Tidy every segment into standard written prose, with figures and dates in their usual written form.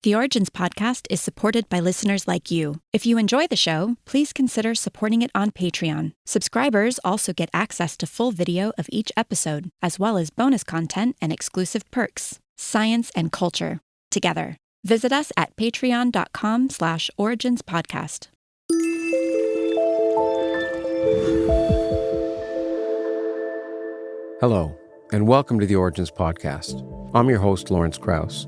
The Origins podcast is supported by listeners like you. If you enjoy the show, please consider supporting it on Patreon. Subscribers also get access to full video of each episode, as well as bonus content and exclusive perks. Science and culture, together. Visit us at patreon.com/originspodcast. Hello, and welcome to the Origins podcast. I'm your host, Lawrence Krauss.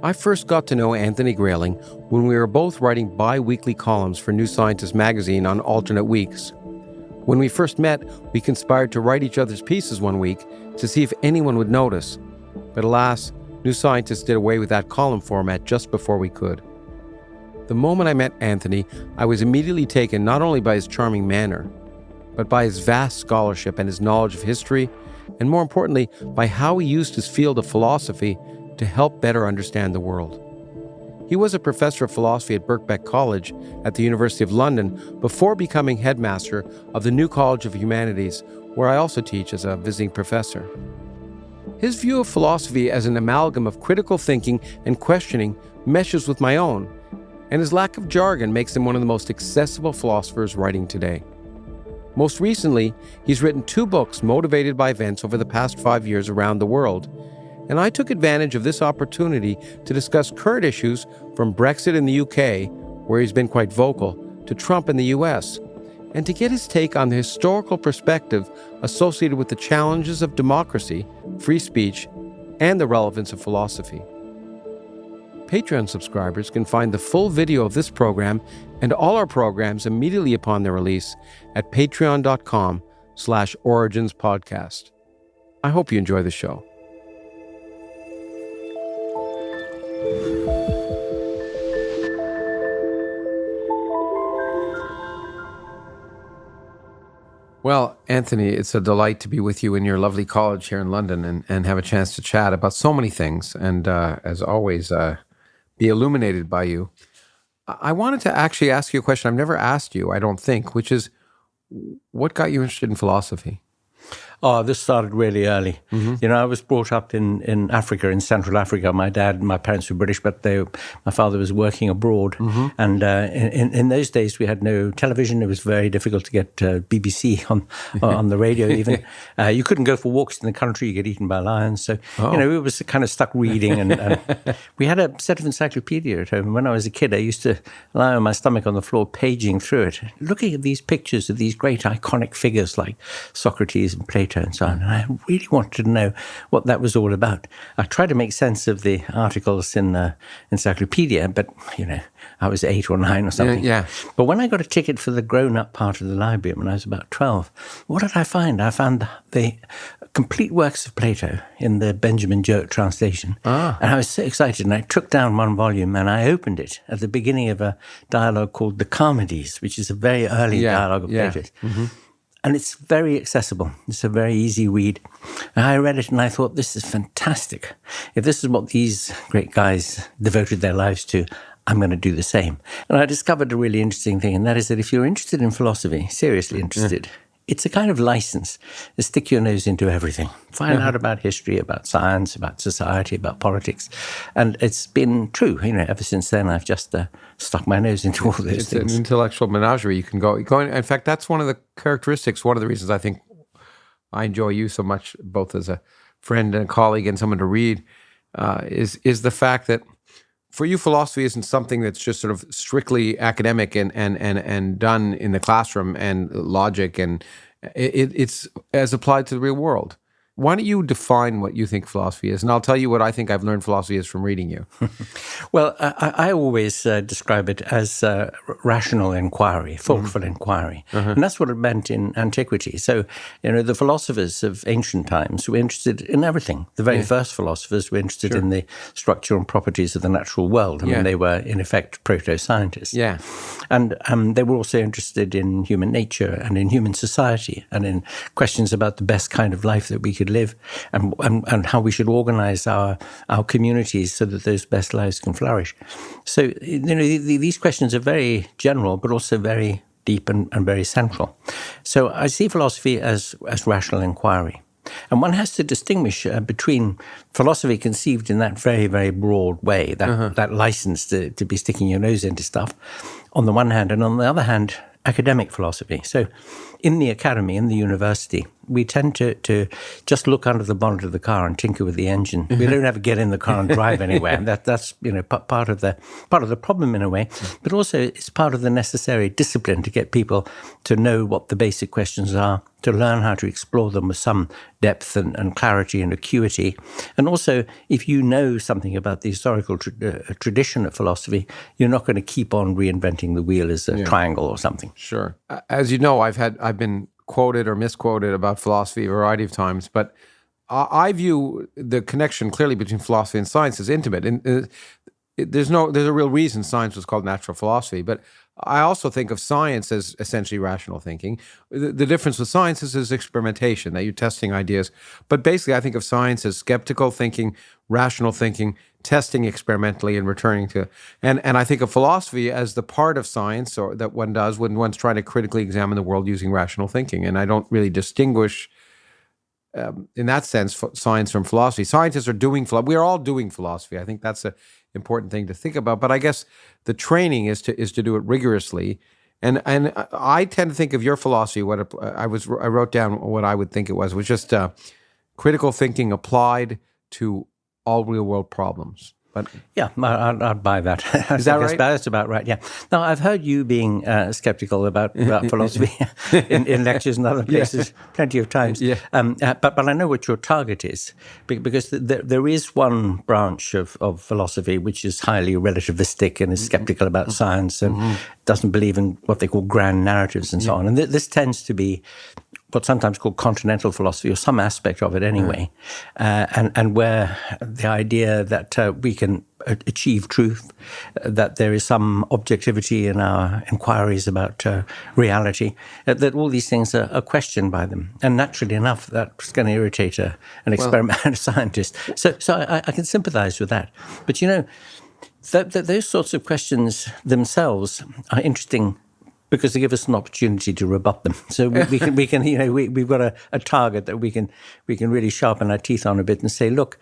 I first got to know Anthony Grayling when we were both writing bi-weekly columns for New Scientist magazine on alternate weeks. When we first met, we conspired to write each other's pieces one week to see if anyone would notice. But alas, New Scientist did away with that column format just before we could. The moment I met Anthony, I was immediately taken not only by his charming manner, but by his vast scholarship and his knowledge of history, and more importantly, by how he used his field of philosophy to help better understand the world. He was a professor of philosophy at Birkbeck College at the University of London before becoming headmaster of the New College of Humanities, where I also teach as a visiting professor. His view of philosophy as an amalgam of critical thinking and questioning meshes with my own, and his lack of jargon makes him one of the most accessible philosophers writing today. Most recently, he's written 2 books motivated by events over the past 5 years around the world, and I took advantage of this opportunity to discuss current issues from Brexit in the UK, where he's been quite vocal, to Trump in the US, and to get his take on the historical perspective associated with the challenges of democracy, free speech, and the relevance of philosophy. Patreon subscribers can find the full video of this program and all our programs immediately upon their release at patreon.com/originspodcast. I hope you enjoy the show. Well, Anthony, it's a delight to be with you in your lovely college here in London and have a chance to chat about so many things and, as always, be illuminated by you. I wanted to actually ask you a question I've never asked you, I don't think, which is, what got you interested in philosophy? Oh, this started really early. Mm-hmm. You know, I was brought up in Africa, in Central Africa. My parents were British, but my father was working abroad. Mm-hmm. And in those days, we had no television. It was very difficult to get BBC on the radio even. You couldn't go for walks in the country. You get eaten by lions. So, you know, we were kind of stuck reading. And we had a set of encyclopedia at home. And when I was a kid, I used to lie on my stomach on the floor, paging through it, looking at these pictures of these great iconic figures like Socrates and Plato and so on. And I really wanted to know what that was all about. I tried to make sense of the articles in the encyclopedia, but, you know, I was 8 or 9 or something. Yeah. But when I got a ticket for the grown-up part of the library when I was about 12, what did I find? I found the complete works of Plato in the Benjamin Jowett translation. And I was so excited, and I took down one volume and I opened it at the beginning of a dialogue called the Charmides, which is a very early dialogue of Plato's. Mm-hmm. And it's very accessible. It's a very easy read. And I read it and I thought, this is fantastic. If this is what these great guys devoted their lives to, I'm going to do the same. And I discovered a really interesting thing, and that is that if you're interested in philosophy, seriously interested, it's a kind of license to stick your nose into everything. Find out about history, about science, about society, about politics. And it's been true, you know, ever since then. I've just stuck my nose into all those things. It's an intellectual menagerie. You can go in fact, that's one of the characteristics, one of the reasons I think I enjoy you so much, both as a friend and a colleague and someone to read, is the fact that for you, philosophy isn't something that's just sort of strictly academic and done in the classroom and logic, and it's as applied to the real world. Why don't you define what you think philosophy is? And I'll tell you what I think I've learned philosophy is from reading you. Well, I always describe it as rational inquiry, thoughtful inquiry. And that's what it meant in antiquity. So, you know, the philosophers of ancient times were interested in everything. The very first philosophers were interested in the structure and properties of the natural world. I mean, they were, in effect, proto-scientists. Yeah. And they were also interested in human nature and in human society and in questions about the best kind of life that we could live and how we should organize our communities so that those best lives can flourish. So, you know, these questions are very general, but also very deep and very central. So I see philosophy as rational inquiry. And one has to distinguish between philosophy conceived in that very, very broad way, that license to be sticking your nose into stuff, on the one hand, and on the other hand, academic philosophy. So in the academy, in the university, we tend to just look under the bonnet of the car and tinker with the engine. We don't ever get in the car and drive anywhere. And that's part of the problem in a way, but also it's part of the necessary discipline to get people to know what the basic questions are, to learn how to explore them with some depth and clarity and acuity. And also, if you know something about the historical tradition of philosophy, you're not going to keep on reinventing the wheel as a triangle or something. Sure. As you know, I've been quoted or misquoted about philosophy a variety of times, but I view the connection clearly between philosophy and science as intimate. And there's a real reason science was called natural philosophy, but I also think of science as essentially rational thinking. The difference with science is experimentation, that you're testing ideas. But basically, I think of science as skeptical thinking, rational thinking, testing experimentally and returning to. And I think of philosophy as the part of science or that one does when one's trying to critically examine the world using rational thinking. And I don't really distinguish, in that sense, science from philosophy. Scientists are doing philosophy. We are all doing philosophy. I think that's an important thing to think about. But I guess the training is to do it rigorously. And I tend to think of your philosophy. I wrote down what I would think it was just critical thinking applied to all real world problems. But yeah, I'd buy that. Is that right? That's about right, yeah. Now, I've heard you being skeptical about philosophy in lectures and other places plenty of times. Yeah. But I know what your target is, because there is one branch of philosophy which is highly relativistic and is skeptical about science and doesn't believe in what they call grand narratives and so on. And this tends to be what's sometimes called continental philosophy, or some aspect of it anyway, and where the idea that we can achieve truth, that there is some objectivity in our inquiries about reality, that all these things are questioned by them. And naturally enough, that's going to irritate an experimental scientist. So I can sympathize with that. But those sorts of questions themselves are interesting because they give us an opportunity to rebut them. So we can we've got a target that we can really sharpen our teeth on a bit and say, look,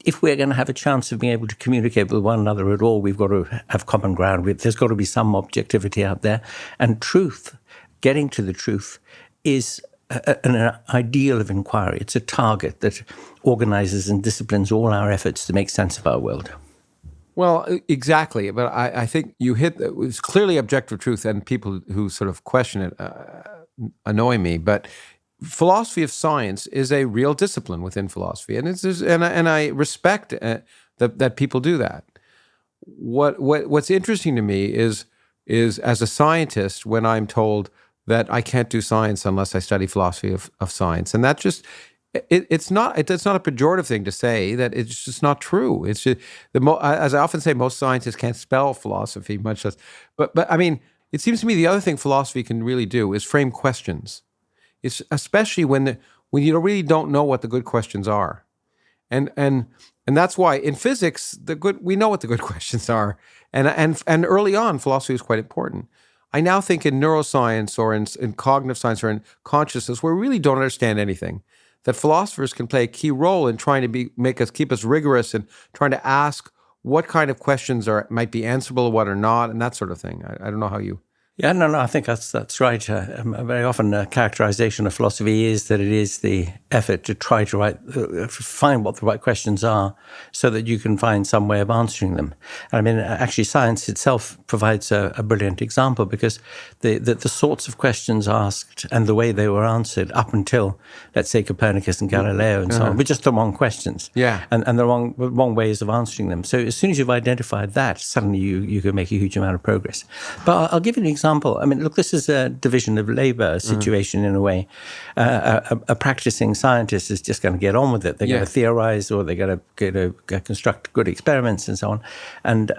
if we're going to have a chance of being able to communicate with one another at all, we've got to have common ground. There's got to be some objectivity out there. And truth, getting to the truth, is an ideal of inquiry. It's a target that organizes and disciplines all our efforts to make sense of our world. Well, exactly. But I think you hit it was clearly objective truth, and people who sort of question it annoy me. But philosophy of science is a real discipline within philosophy, and and I respect that people do that. What's interesting to me is as a scientist when I'm told that I can't do science unless I study philosophy of science, and that just. It's not a pejorative thing to say that it's just not true. It's just as I often say, most scientists can't spell philosophy, much less. But I mean, it seems to me the other thing philosophy can really do is frame questions. It's especially when you really don't know what the good questions are, and that's why in physics we know what the good questions are, and early on philosophy was quite important. I now think in neuroscience or in cognitive science or in consciousness where we really don't understand anything, that philosophers can play a key role in trying to keep us rigorous and trying to ask what kind of questions might be answerable, what are not, and that sort of thing. I don't know how you. Yeah, no, I think that's right. Very often a characterization of philosophy is that it is the effort to try to find what the right questions are so that you can find some way of answering them. And I mean, actually, science itself provides a brilliant example because the sorts of questions asked and the way they were answered up until, let's say, Copernicus and Galileo and so on, were just the wrong questions. Yeah. And the wrong ways of answering them. So as soon as you've identified that, suddenly you can make a huge amount of progress. But I'll give you an example. I mean, look, this is a division of labor situation in a way. A practicing scientist is just going to get on with it. They're going to theorize, or they're going to construct good experiments and so on, and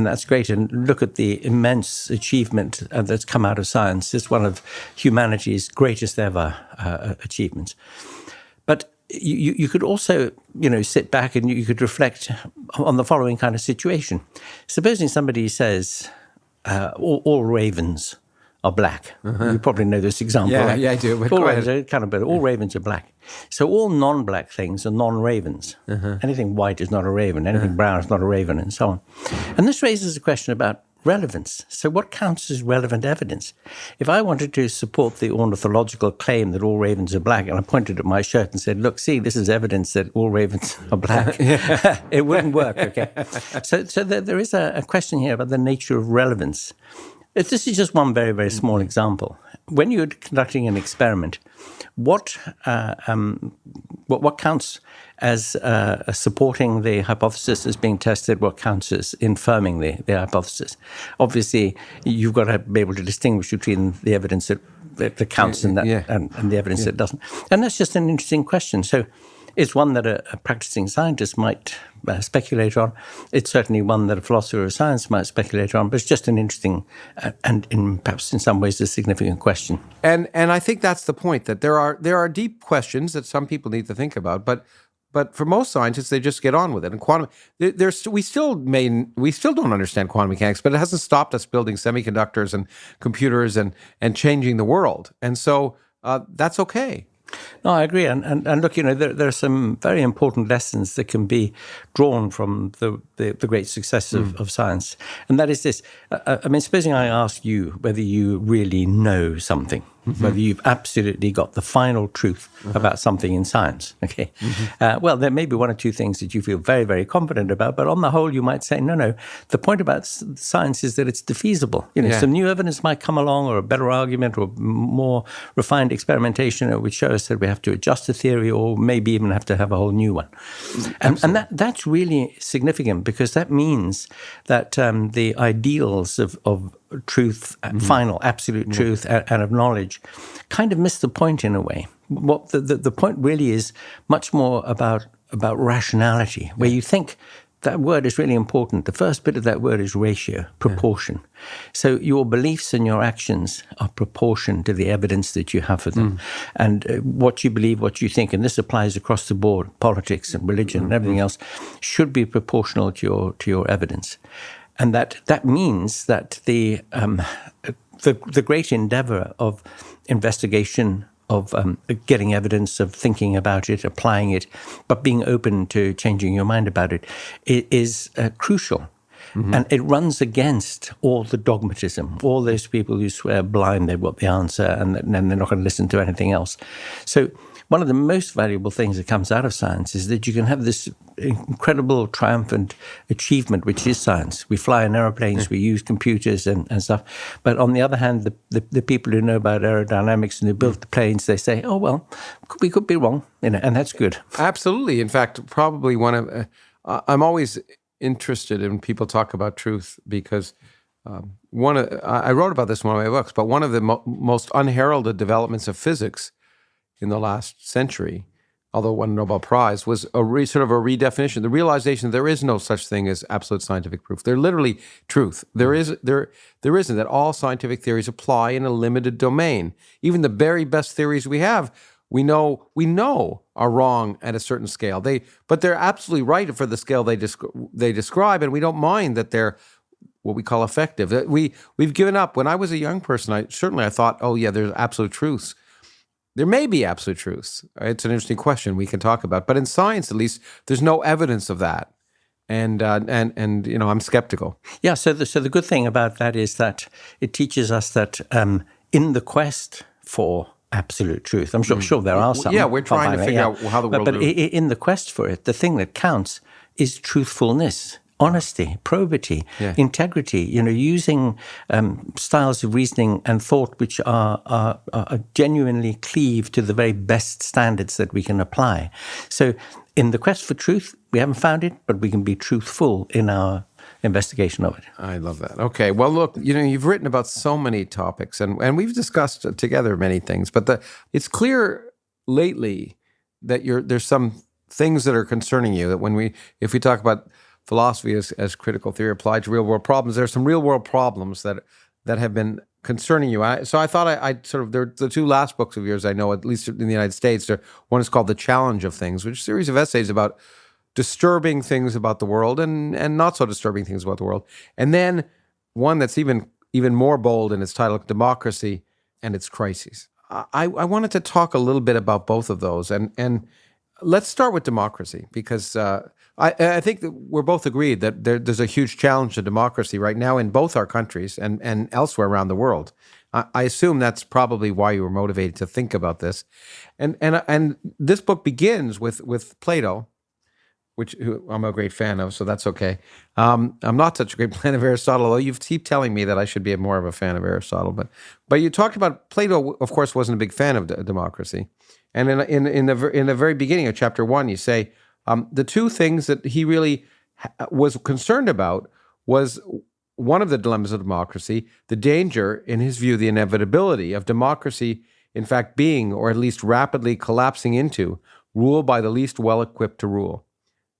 that's great. And look at the immense achievement that's come out of science. It's one of humanity's greatest ever achievements. But you could also, sit back and you could reflect on the following kind of situation. Supposing somebody says, all ravens are black. You probably know this example. Yeah, right? yeah, I do. But all go ravens ahead. are kind of better. All ravens are black. So all non-black things are non-ravens. Anything white is not a raven. Anything brown is not a raven, and so on. And this raises a question about relevance. So what counts as relevant evidence? If I wanted to support the ornithological claim that all ravens are black, and I pointed at my shirt and said, look, see, this is evidence that all ravens are black, it wouldn't work, okay? So there is a question here about the nature of relevance. This is just one very, very small example. When you're conducting an experiment, what counts as supporting the hypothesis as being tested? What counts as infirming the hypothesis? Obviously, you've got to be able to distinguish between the evidence that counts and the evidence that doesn't. And that's just an interesting question. So it's one that a practicing scientist might speculate on. It's certainly one that a philosopher of science might speculate on, but it's just an interesting and perhaps in some ways a significant question. And I think that's the point, that there are deep questions that some people need to think about, but for most scientists, they just get on with it. And quantum, we still don't understand quantum mechanics, but it hasn't stopped us building semiconductors and computers and changing the world. And so that's okay. No, I agree. And look, there are some very important lessons that can be drawn from the great success of science. And that is this. I mean, supposing I ask you whether you really know something, whether you've absolutely got the final truth about something in science, okay? Well, there may be one or two things that you feel very, very confident about, but on the whole, you might say, no. The point about science is that it's defeasible. Some new evidence might come along, or a better argument, or more refined experimentation, which shows that we have to adjust the theory, or maybe even have to have a whole new one. And that's really significant, because that means that the ideals of truth, final, absolute truth, and of knowledge, kind of miss the point in a way. What the point really is much more about rationality, where you think that word is really important. The first bit of that word is ratio, proportion. So your beliefs and your actions are proportion to the evidence that you have for them. And what you believe, what you think, and this applies across the board, politics and religion and everything else, should be proportional to your evidence. And that means that the great endeavor of investigation, of getting evidence, of thinking about it, applying it, but being open to changing your mind about it, is crucial. And it runs against all the dogmatism, all those people who swear blind they've got the answer and then they're not going to listen to anything else. So one of the most valuable things that comes out of science is that you can have this incredible, triumphant achievement, which is science. We fly in aeroplanes, we use computers and stuff. But on the other hand, the people who know about aerodynamics and who built the planes, they say, oh, well, we could be wrong, and that's good. Absolutely. In fact, probably I'm always interested in people talk about truth, because I wrote about this in one of my books, but one of the most unheralded developments of physics in the last century, although won a Nobel Prize, was sort of a redefinition, the realization that there is no such thing as absolute scientific proof. They're literally truth. There isn't that all scientific theories apply in a limited domain. Even the very best theories we have, we know are wrong at a certain scale. But they're absolutely right for the scale they describe, and we don't mind that they're what we call effective. We've given up. When I was a young person, I thought, oh yeah, there's absolute truths. There may be absolute truths. It's an interesting question we can talk about. But in science, at least, there's no evidence of that. And I'm skeptical. Yeah, so the good thing about that is that it teaches us that in the quest for absolute truth, I'm sure there are some. Yeah, we're trying to figure out how the world But in the quest for it, the thing that counts is truthfulness. Honesty, probity, integrity, using styles of reasoning and thought which are genuinely cleave to the very best standards that we can apply. So in the quest for truth, we haven't found it, but we can be truthful in our investigation of it. I love that. Okay. Well, look, you've written about so many topics, and we've discussed together many things, but it's clear lately that there's some things that are concerning you, that if we talk about philosophy as critical theory applied to real-world problems, there are some real-world problems that have been concerning you. So I thought the two last books of yours I know, at least in the United States, one is called The Challenge of Things, which is a series of essays about disturbing things about the world and not so disturbing things about the world. And then one that's even even more bold in its title, Democracy and its Crises. I wanted to talk a little bit about both of those. And let's start with democracy, because I think that we're both agreed that there's a huge challenge to democracy right now in both our countries and elsewhere around the world. I assume that's probably why you were motivated to think about this. And this book begins with Plato, who I'm a great fan of, so that's okay. I'm not such a great fan of Aristotle, although you keep telling me that I should be more of a fan of Aristotle. But you talked about Plato, of course, wasn't a big fan of democracy. And in the very beginning of chapter 1, you say the two things that he really was concerned about was one of the dilemmas of democracy, the danger, in his view, the inevitability of democracy, in fact, being, or at least rapidly collapsing into, rule by the least well-equipped to rule.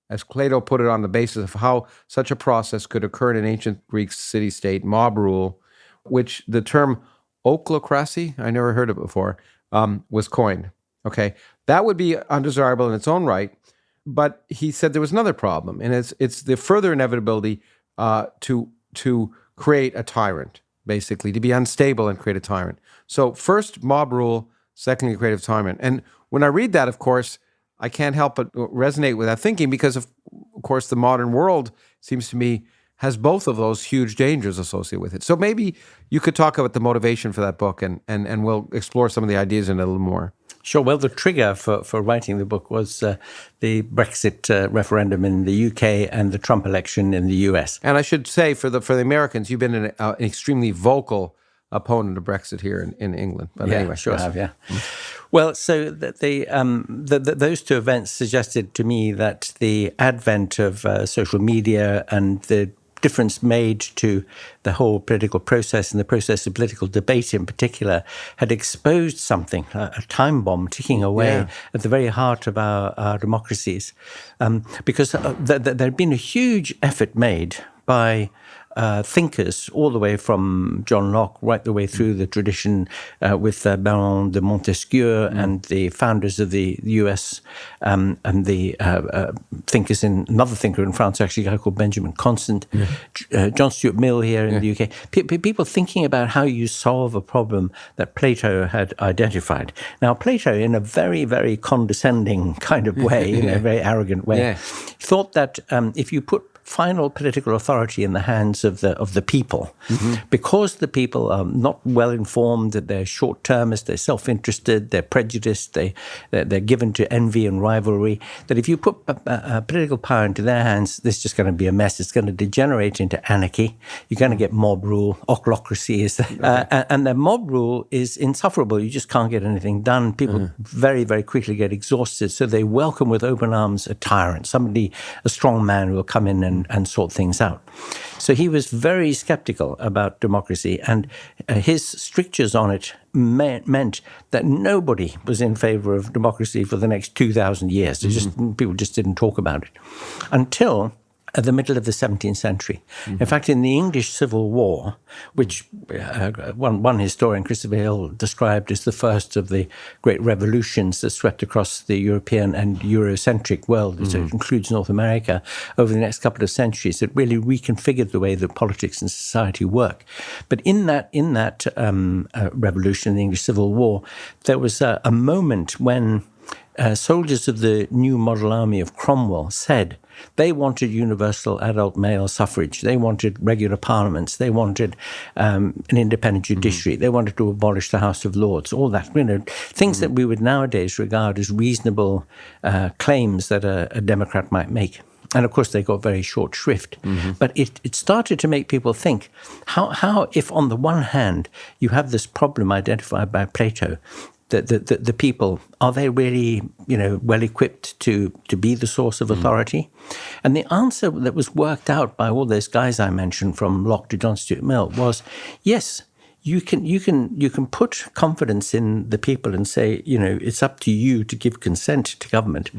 As Plato put it, on the basis of how such a process could occur in an ancient Greek city-state, mob rule, which the term ochlocracy, I never heard of it before, was coined. Okay, that would be undesirable in its own right, but he said there was another problem, and it's the further inevitability to create a tyrant, basically, to be unstable and create a tyrant. So first, mob rule, secondly, creative tyrant. And when I read that, of course, I can't help but resonate with that thinking, because of course the modern world seems to me has both of those huge dangers associated with it. So maybe you could talk about the motivation for that book, and we'll explore some of the ideas in it a little more. Sure. Well, the trigger for writing the book was the Brexit referendum in the UK and the Trump election in the US. And I should say, for the Americans, you've been an extremely vocal opponent of Brexit here in England. But anyway, sure yes. have, yeah. Well, so those two events suggested to me that the advent of social media and the difference made to the whole political process and the process of political debate in particular had exposed something, a time bomb ticking away at the very heart of our democracies. Because there had been a huge effort made by thinkers all the way from John Locke right the way through the tradition with Baron de Montesquieu and the founders of the US and the thinkers another thinker in France, actually, a guy called Benjamin Constant, John Stuart Mill here in the UK, people thinking about how you solve a problem that Plato had identified. Now, Plato, in a very, very condescending kind of way, in a very arrogant way, thought that if you put final political authority in the hands of the people, because the people are not well informed, that they're short-termist, they're self-interested, they're prejudiced, they're given to envy and rivalry, that if you put political power into their hands, this is just going to be a mess. It's going to degenerate into anarchy. You're going to get mob rule. Ochlocracy is, and the mob rule is insufferable. You just can't get anything done. People very, very quickly get exhausted, so they welcome with open arms a tyrant, somebody, a strong man who will come in and sort things out. So he was very skeptical about democracy, and his strictures on it meant that nobody was in favor of democracy for the next 2,000 years. People just didn't talk about it until at the middle of the 17th century. In fact, in the English Civil War, which one historian, Christopher Hill, described as the first of the great revolutions that swept across the European and Eurocentric world, so it includes North America, over the next couple of centuries, it really reconfigured the way that politics and society work. But in that revolution, the English Civil War, there was a moment when soldiers of the new model army of Cromwell said they wanted universal adult male suffrage. They wanted regular parliaments. They wanted an independent judiciary. They wanted to abolish the House of Lords. All that, things that we would nowadays regard as reasonable claims that a Democrat might make. And of course, they got very short shrift. But it started to make people think, how if on the one hand you have this problem identified by Plato, the people, are they really, well equipped to be the source of authority? And the answer that was worked out by all those guys I mentioned, from Locke to John Stuart Mill, was yes. You can put confidence in the people and say, it's up to you to give consent to government.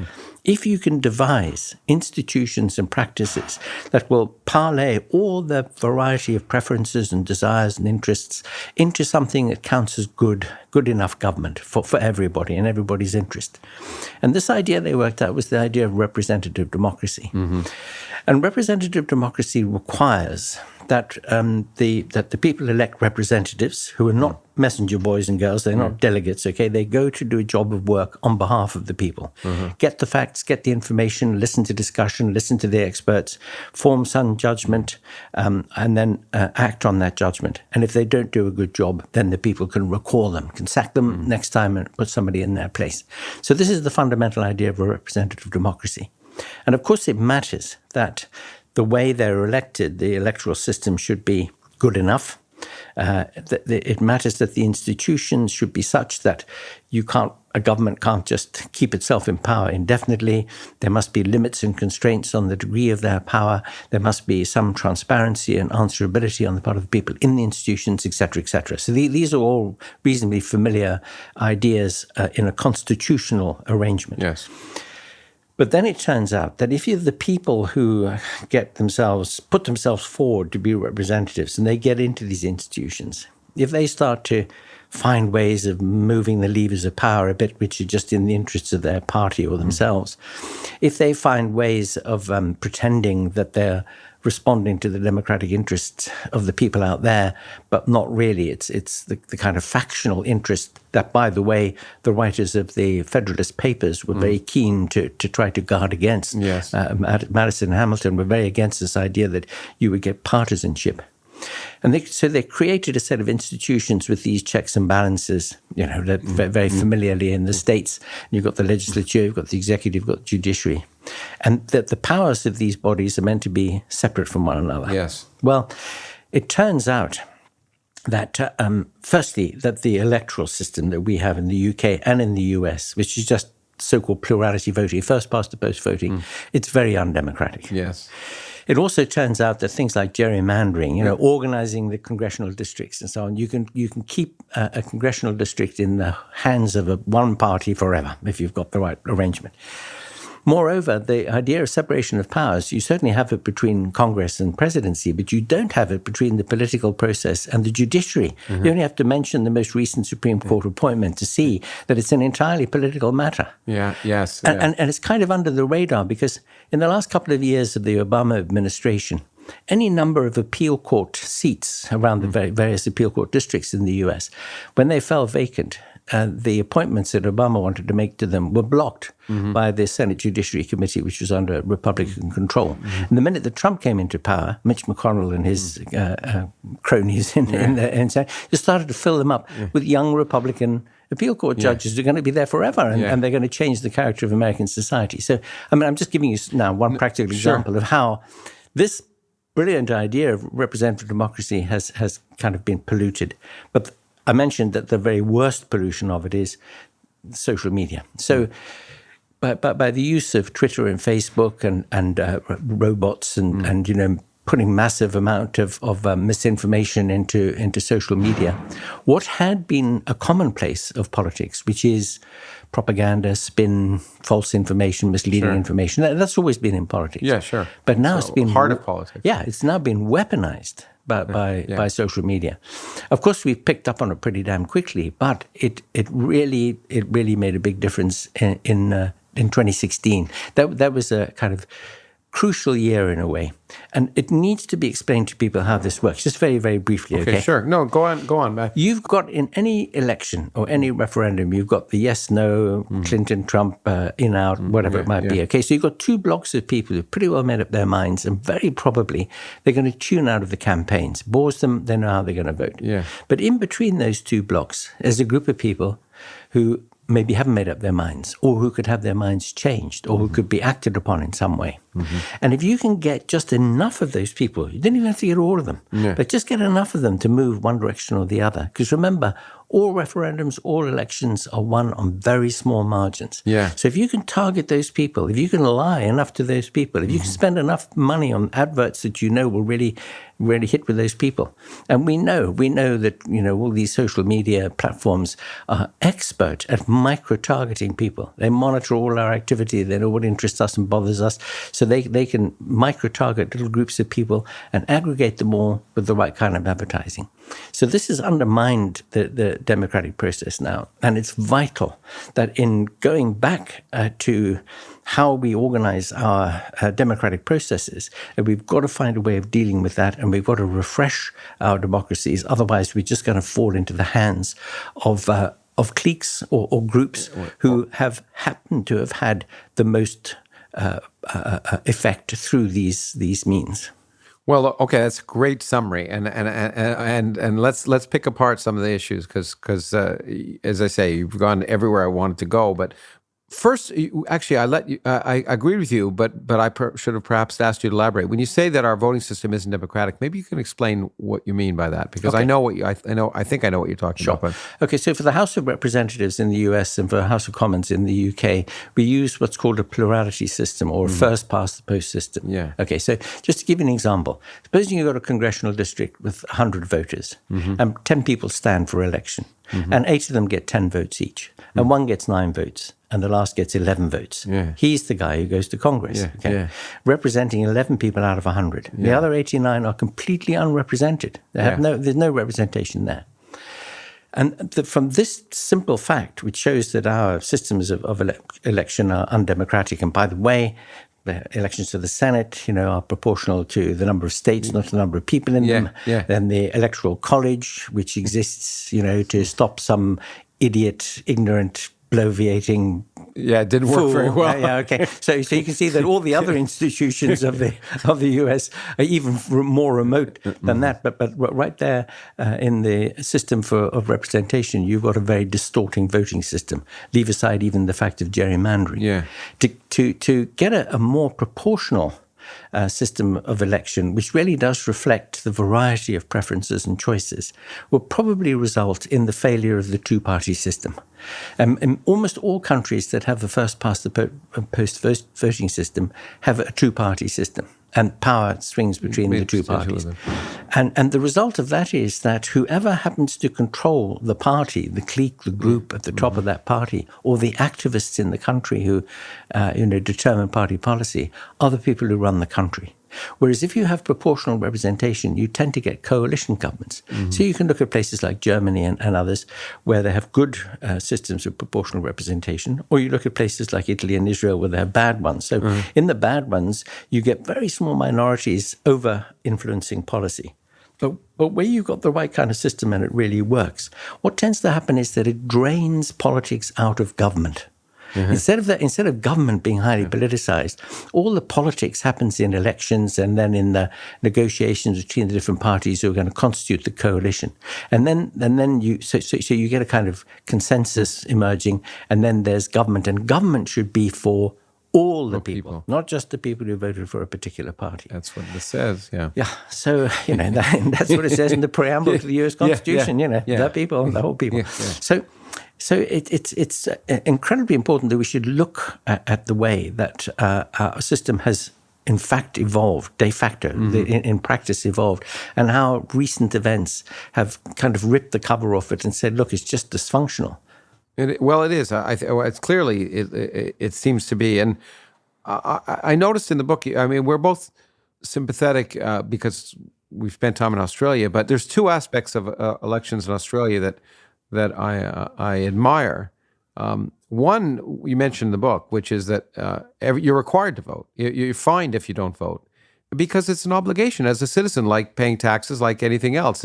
If you can devise institutions and practices that will parlay all the variety of preferences and desires and interests into something that counts as good enough government for everybody and everybody's interest. And this idea they worked out was the idea of representative democracy. And representative democracy requires that the people elect representatives who are not messenger boys and girls. They're not delegates, okay? They go to do a job of work on behalf of the people. Get the facts, get the information, listen to discussion, listen to the experts, form some judgment, and then act on that judgment. And if they don't do a good job, then the people can recall them, can sack them next time and put somebody in their place. So this is the fundamental idea of a representative democracy. And of course, it matters that the way they're elected, the electoral system should be good enough. It matters that the institutions should be such that a government can't just keep itself in power indefinitely. There must be limits and constraints on the degree of their power. There must be some transparency and answerability on the part of the people in the institutions, et cetera, et cetera. So these are all reasonably familiar ideas in a constitutional arrangement. Yes. But then it turns out that if you're the people who put themselves forward to be representatives and they get into these institutions, if they start to find ways of moving the levers of power a bit, which are just in the interests of their party or themselves, if they find ways of pretending that they're responding to the democratic interests of the people out there, but not really. It's the kind of factional interest that, by the way, the writers of the Federalist Papers were very keen to try to guard against. Yes. Madison and Hamilton were very against this idea that you would get partisanship. And so they created a set of institutions with these checks and balances, very familiarly in the states. You've got the legislature, you've got the executive, you've got the judiciary. And that the powers of these bodies are meant to be separate from one another. Yes. Well, it turns out that, firstly, that the electoral system that we have in the UK and in the US, which is just so-called plurality voting, first past the post voting, it's very undemocratic. Yes. It also turns out that things like gerrymandering, organizing the congressional districts and so on, you can keep a congressional district in the hands of one party forever if you've got the right arrangement. Moreover, the idea of separation of powers, you certainly have it between Congress and presidency, but you don't have it between the political process and the judiciary. You only have to mention the most recent Supreme Court appointment to see that it's an entirely political matter. Yeah, yes. And it's kind of under the radar because in the last couple of years of the Obama administration, any number of appeal court seats around the various appeal court districts in the US, when they fell vacant, the appointments that Obama wanted to make to them were blocked by the Senate Judiciary Committee, which was under Republican control. And the minute that Trump came into power, Mitch McConnell and his cronies in the Senate just started to fill them up with young Republican appeal court judges who are going to be there forever, and they're going to change the character of American society. So, I'm just giving you now one practical example of how this brilliant idea of representative democracy has kind of been polluted. But I mentioned that the very worst pollution of it is social media. So by the use of Twitter and Facebook and robots and putting massive amount of misinformation into social media, what had been a commonplace of politics, which is propaganda, spin, false information, misleading information, that's always been in politics. Yeah, sure. But now it's been heart of politics. Yeah, it's now been weaponized by social media. Of course, we've picked up on it pretty damn quickly, but it really made a big difference in 2016. That was a kind of crucial year in a way, and it needs to be explained to people how this works. Just very, very briefly. Okay, sure. No, go on, Matt. You've got in any election or any referendum, you've got the yes, no, Clinton, Trump, in, out, whatever it might be. Okay, so you've got two blocks of people who've pretty well made up their minds, and very probably they're going to tune out of the campaigns. Bores them, they know how they're going to vote. Yeah. But in between those two blocks, there's a group of people who maybe haven't made up their minds, or who could have their minds changed, or who could be acted upon in some way. And if you can get just enough of those people, you don't even have to get all of them, but just get enough of them to move one direction or the other. Because remember, all referendums, all elections are won on very small margins. Yeah. So if you can target those people, if you can lie enough to those people, if you can spend enough money on adverts that will really hit with those people. And we know that, all these social media platforms are expert at micro-targeting people. They monitor all our activity. They know what interests us and bothers us. So they can micro-target little groups of people and aggregate them all with the right kind of advertising. So this has undermined the democratic process now. And it's vital that in going back to how we organize our democratic processes, we've got to find a way of dealing with that, and we've got to refresh our democracies. Otherwise, we're just going to fall into the hands of cliques or groups who have happened to have had the most effect through these means. Well, okay, that's a great summary, and let's pick apart some of the issues because as I say, you've gone everywhere I wanted to go. But first, actually, I agree with you, but I should have perhaps asked you to elaborate. When you say that our voting system isn't democratic, maybe you can explain what you mean by that, because okay. I think I know what you're talking about. But. Okay, so for the House of Representatives in the US and for the House of Commons in the UK, we use what's called a plurality system or a first past the post system. Yeah. Okay, so just to give you an example, supposing you've got a congressional district with 100 voters and 10 people stand for election, and 8 of them get 10 votes each, and one gets 9 votes. And the last gets 11 votes. Yeah. He's the guy who goes to Congress, representing 11 people out of 100. The other 89 are completely unrepresented. They have there's no representation there. And from this simple fact, which shows that our systems of election are undemocratic, and by the way, the elections to the Senate, are proportional to the number of states, not the number of people in them. Yeah. Then the Electoral College, which exists, to stop some idiot, ignorant, bloviating. Yeah, it didn't work very well. Yeah, okay. So you can see that all the other institutions of the US are even more remote than that. But right there in the system of representation, you've got a very distorting voting system. Leave aside even the fact of gerrymandering. Yeah. To get a more proportional system of election, which really does reflect the variety of preferences and choices, will probably result in the failure of the two-party system. In almost all countries that have the first-past-the-post voting system have a two-party system, and power swings between the two parties. And the result of that is that whoever happens to control the party, the clique, the group at the top of that party, or the activists in the country who determine party policy, are the people who run the country. Whereas if you have proportional representation, you tend to get coalition governments. So you can look at places like Germany and others where they have good systems of proportional representation, or you look at places like Italy and Israel where they have bad ones. So in the bad ones, you get very small minorities over influencing policy. But where you've got the right kind of system and it really works, what tends to happen is that it drains politics out of government. Instead of government being highly politicized, all the politics happens in elections and then in the negotiations between the different parties who are going to constitute the coalition. And then you get a kind of consensus emerging, and then there's government, and government should be for all the people, not just the people who voted for a particular party. That's what this says, yeah. Yeah, so, that's what it says in the preamble to the U.S. Constitution, the people, the whole people. So it's incredibly important that we should look at the way that our system has in fact evolved, de facto, in practice evolved, and how recent events have kind of ripped the cover off it and said, look, it's just dysfunctional. It is. It's clearly, it seems to be. And I noticed in the book, I mean, we're both sympathetic because we've spent time in Australia, but there's two aspects of elections in Australia that I admire. One, you mentioned in the book, which is that you're required to vote. You're fined if you don't vote, because it's an obligation as a citizen, like paying taxes, like anything else.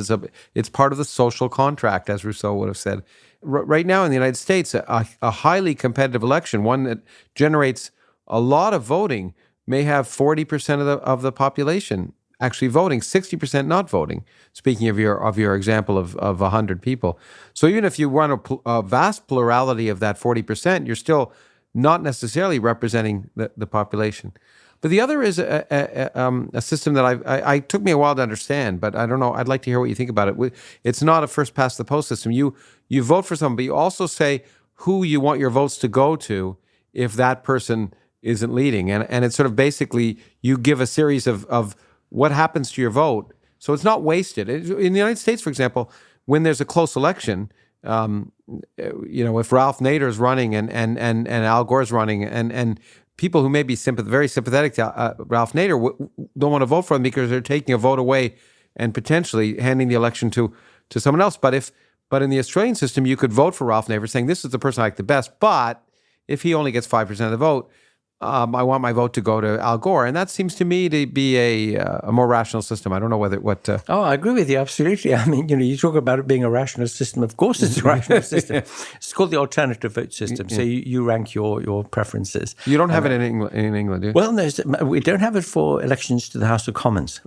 It's part of the social contract, as Rousseau would have said. Right now in the United States, a highly competitive election, one that generates a lot of voting, may have 40% of the population actually voting, 60% not voting. Speaking of your example of 100 people. So even if you run a vast plurality of that 40%, you're still not necessarily representing the population. But the other is a system that I took me a while to understand, but I don't know. I'd like to hear what you think about it. It's not a first past the post system. You vote for someone, but you also say who you want your votes to go to if that person isn't leading. And it's sort of basically you give a series of what happens to your vote. So it's not wasted. In the United States, for example, when there's a close election, if Ralph Nader's running and Al Gore's running and people who may be very sympathetic to Ralph Nader don't want to vote for him because they're taking a vote away and potentially handing the election to someone else. But But in the Australian system, you could vote for Ralph Nader saying, this is the person I like the best, but if he only gets 5% of the vote, I want my vote to go to Al Gore. And that seems to me to be a more rational system. I don't know Oh, I agree with you, absolutely. I mean, you talk about it being a rational system. Of course it's a rational system. It's called the alternative vote system. So you rank your preferences. You don't have it in England, do you? Well, we don't have it for elections to the House of Commons.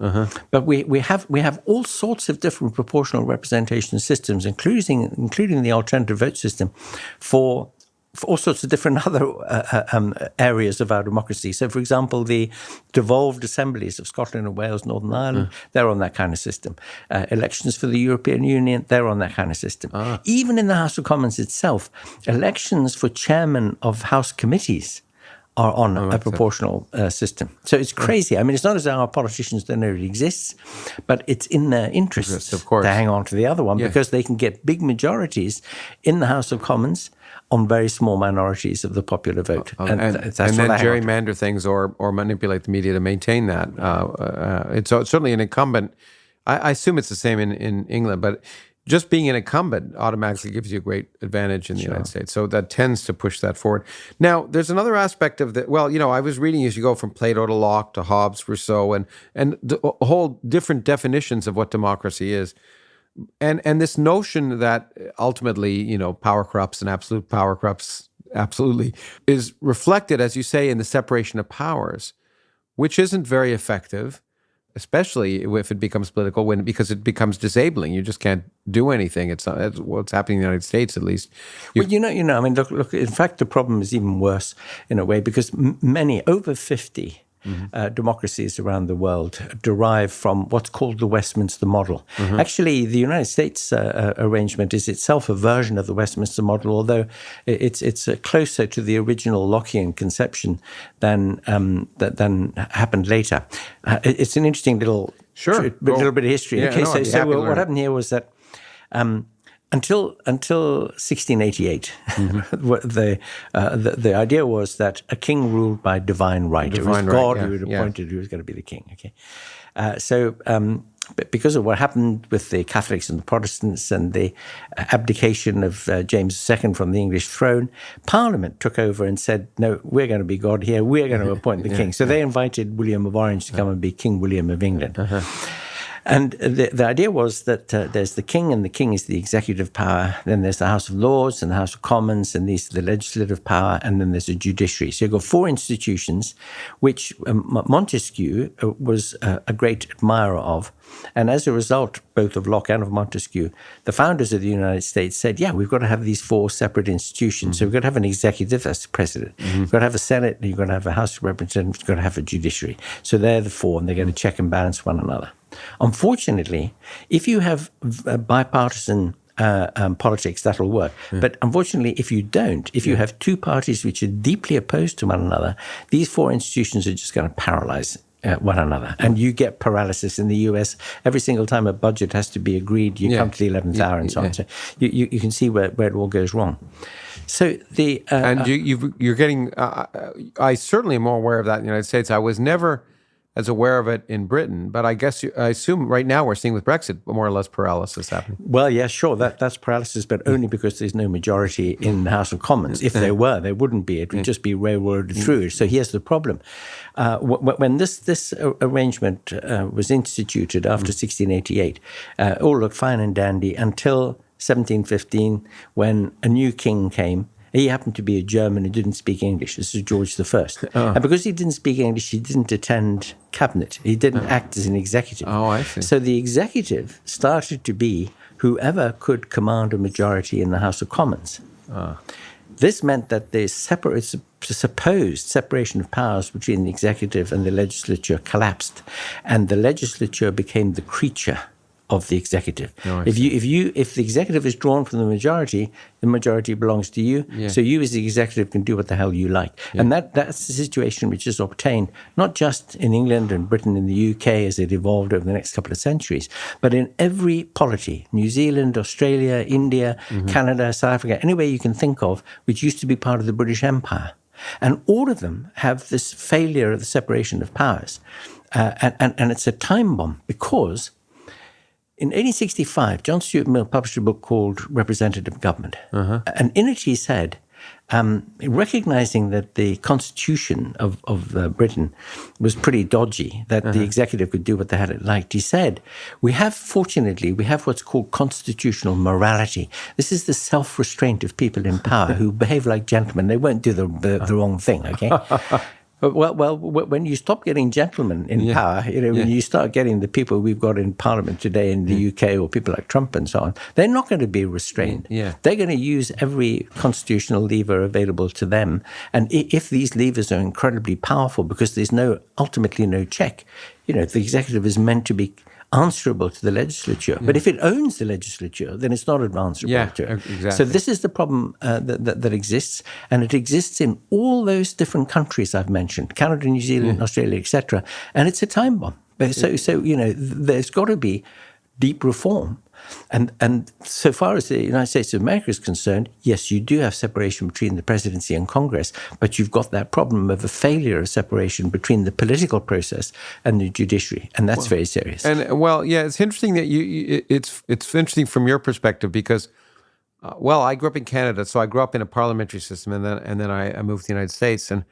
But we have all sorts of different proportional representation systems, including the alternative vote system for all sorts of different other areas of our democracy. So, for example, the devolved assemblies of Scotland and Wales, Northern Ireland, they're on that kind of system. Elections for the European Union, they're on that kind of system. Even in the House of Commons itself, elections for chairmen of House committees are on a proportional system. So it's crazy. I mean, it's not as though our politicians don't know it exists, but it's in their interests of course, to hang on to the other one because they can get big majorities in the House of Commons on very small minorities of the popular vote. And then gerrymander things or manipulate the media to maintain that. It's certainly an incumbent. I assume it's the same in England, but just being an incumbent automatically gives you a great advantage in the United States. So that tends to push that forward. Now, there's another aspect of that. Well, I was reading as you go from Plato to Locke to Hobbes, Rousseau, and the whole different definitions of what democracy is. And this notion that ultimately, power corrupts and absolute power corrupts absolutely is reflected, as you say, in the separation of powers, which isn't very effective, especially if it becomes political, because it becomes disabling. You just can't do anything. It's what's happening in the United States, at least. I mean, look. In fact, the problem is even worse in a way because many, over 50 democracies around the world derive from what's called the Westminster model. Actually, the United States arrangement is itself a version of the Westminster model, although it's closer to the original Lockean conception than happened later. It's an interesting little bit of history. What happened here was that until 1688, the idea was that a king ruled by divine right. It was God who had appointed who was going to be the king. Okay, but because of what happened with the Catholics and the Protestants and the abdication of James II from the English throne, Parliament took over and said, no, we're going to be God here. We're going to appoint the king. So they invited William of Orange to come and be King William of England. And the idea was that there's the king, and the king is the executive power. Then there's the House of Lords and the House of Commons, and these are the legislative power. And then there's a judiciary. So you've got four institutions, which Montesquieu was a great admirer of. And as a result, both of Locke and of Montesquieu, the founders of the United States said, we've got to have these four separate institutions. So we've got to have an executive, that's the president. We've got to have a Senate, you've got to have a House of Representatives, you've got to have a judiciary. So they're the four, and they're going to check and balance one another. Unfortunately, if you have bipartisan politics, that'll work. But unfortunately, if you don't, if you have two parties which are deeply opposed to one another, these four institutions are just going to paralyze one another. And you get paralysis in the US. Every single time a budget has to be agreed, you come to the 11th hour and so on. So you can see where it all goes wrong. So you're getting, I certainly am more aware of that in the United States. I was never as aware of it in Britain, but I assume right now we're seeing with Brexit more or less paralysis happening. Well, yeah, sure, that's paralysis, but only because there's no majority in the House of Commons. If there were, there wouldn't be. It would just be railroaded through. So here's the problem. When this arrangement was instituted after 1688, all looked fine and dandy until 1715, when a new king came. He happened to be a German who didn't speak English. This is George I. And because he didn't speak English, he didn't attend cabinet. He didn't act as an executive. Oh, I see. So the executive started to be whoever could command a majority in the House of Commons. This meant that the supposed separation of powers between the executive and the legislature collapsed, and the legislature became the creature of the executive. If the executive is drawn from the majority belongs to you. So you as the executive can do what the hell you like. And that's the situation which is obtained, not just in England and Britain and the UK as it evolved over the next couple of centuries, but in every polity, New Zealand, Australia, India, Canada, South Africa, anywhere you can think of, which used to be part of the British Empire. And all of them have this failure of the separation of powers. And it's a time bomb because in 1865, John Stuart Mill published a book called Representative Government. And in it he said, recognizing that the constitution of Britain was pretty dodgy, that the executive could do what the hell it liked, he said, fortunately, we have what's called constitutional morality. This is the self-restraint of people in power who behave like gentlemen. They won't do the wrong thing, okay? Well, when you stop getting gentlemen in power, when you start getting the people we've got in Parliament today in the UK, or people like Trump and so on, they're not going to be restrained. They're going to use every constitutional lever available to them. And if these levers are incredibly powerful, because there's ultimately no check, the executive is meant to be answerable to the legislature. But if it owns the legislature, then it's not answerable to it. Exactly. So this is the problem that exists, and it exists in all those different countries I've mentioned, Canada, New Zealand, Australia, etc. And it's a time bomb. So there's got to be deep reform. And so far as the United States of America is concerned, yes, you do have separation between the presidency and Congress, but you've got that problem of a failure of separation between the political process and the judiciary, and that's very serious. And it's interesting that it's interesting from your perspective because, I grew up in Canada, so I grew up in a parliamentary system, and then I moved to the United States, and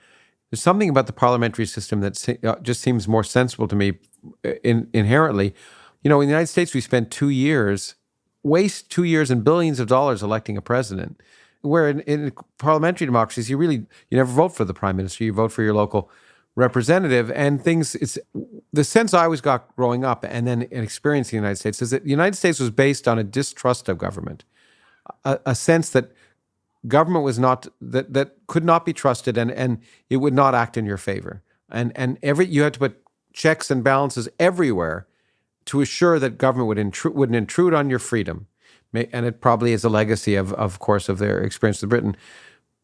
there's something about the parliamentary system that just seems more sensible to me inherently. In the United States, we spend 2 years, waste 2 years and billions of dollars electing a president, where in parliamentary democracies, you never vote for the prime minister, you vote for your local representative. And it's the sense I always got growing up and then experiencing in the United States is that the United States was based on a distrust of government, a sense that government was not, that could not be trusted and it would not act in your favor. And you had to put checks and balances everywhere to assure that government wouldn't intrude on your freedom. And it probably is a legacy of course, of their experience with Britain.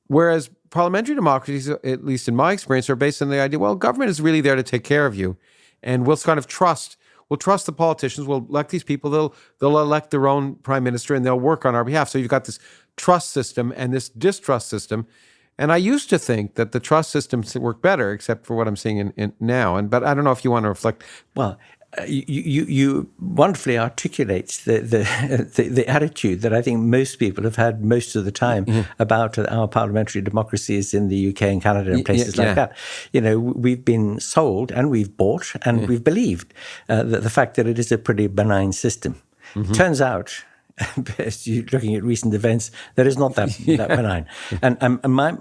Whereas parliamentary democracies, at least in my experience, are based on the idea, government is really there to take care of you. And we'll trust the politicians, we'll elect these people, they'll elect their own prime minister and they'll work on our behalf. So you've got this trust system and this distrust system. And I used to think that the trust systems work better, except for what I'm seeing in now. But I don't know if you want to reflect. Well, you wonderfully articulate the attitude that I think most people have had most of the time about our parliamentary democracies in the UK and Canada and places like that. We've been sold and we've bought and we've believed that the fact that it is a pretty benign system. Turns out, as you're looking at recent events, that is not that benign. And my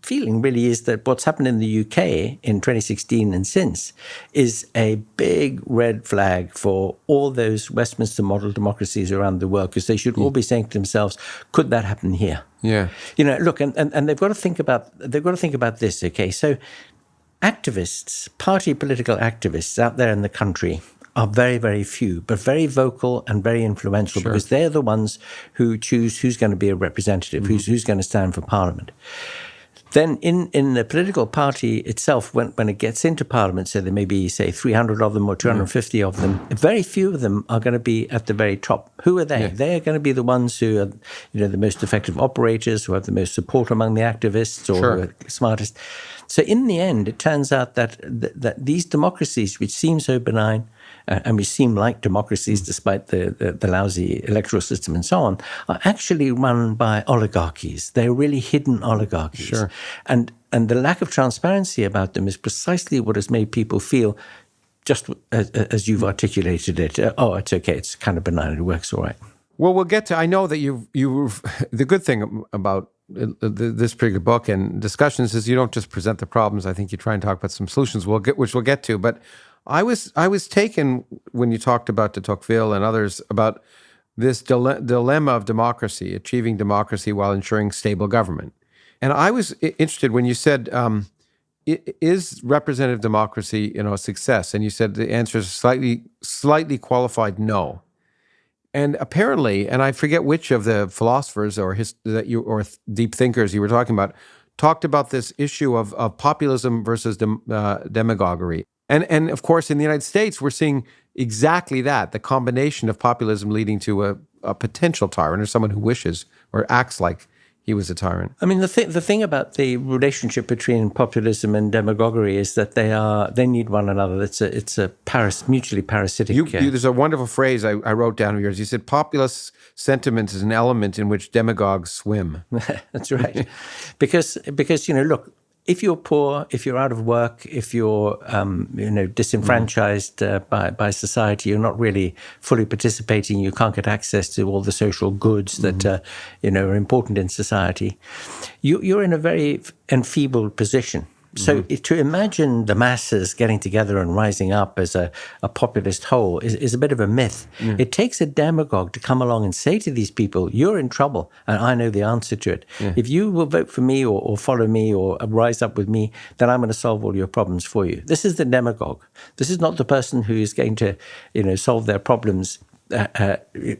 feeling really is that what's happened in the UK in 2016 and since is a big red flag for all those Westminster model democracies around the world, because they should all be saying to themselves, could that happen here? Yeah. Look, and they've got to think about this, okay? So activists, party political activists out there in the country are very, very few, but very vocal and very influential because they're the ones who choose who's going to be a representative, who's going to stand for Parliament. Then in the political party itself, when it gets into Parliament, so there may be, say, 300 of them or 250 of them, very few of them are going to be at the very top. Who are they? Yeah. They're going to be the ones who are the most effective operators, who have the most support among the activists or who are smartest. So in the end, it turns out that these democracies, which seem so benign, and we seem like democracies despite the lousy electoral system and so on, are actually run by oligarchies. They're really hidden oligarchies. Sure. And the lack of transparency about them is precisely what has made people feel, just as you've articulated it, it's okay, it's kind of benign, it works all right. Well, we'll get to, I know that the good thing about this particular book and discussions is you don't just present the problems. I think you try and talk about some solutions, which we'll get to. But I was taken when you talked about de Tocqueville and others about this dilemma of democracy, achieving democracy while ensuring stable government. And I was interested when you said, is representative democracy, a success? And you said the answer is slightly qualified no. And apparently, and I forget which of the philosophers or deep thinkers you were talking about, talked about this issue of populism versus demagoguery. And of course, in the United States, we're seeing exactly that, the combination of populism leading to a potential tyrant or someone who wishes or acts like he was a tyrant. I mean, the thing about the relationship between populism and demagoguery is that they need one another. It's a mutually parasitic. There's a wonderful phrase I wrote down of yours. You said populist sentiment is an element in which demagogues swim. That's right, because look. If you're poor, if you're out of work, if you're disenfranchised by society, you're not really fully participating. You can't get access to all the social goods that are important in society. You're in a very enfeebled position. So to imagine the masses getting together and rising up as a populist whole is a bit of a myth. Yeah. It takes a demagogue to come along and say to these people, you're in trouble, and I know the answer to it. Yeah. If you will vote for me or follow me or rise up with me, then I'm going to solve all your problems for you. This is the demagogue. This is not the person who is going to solve their problems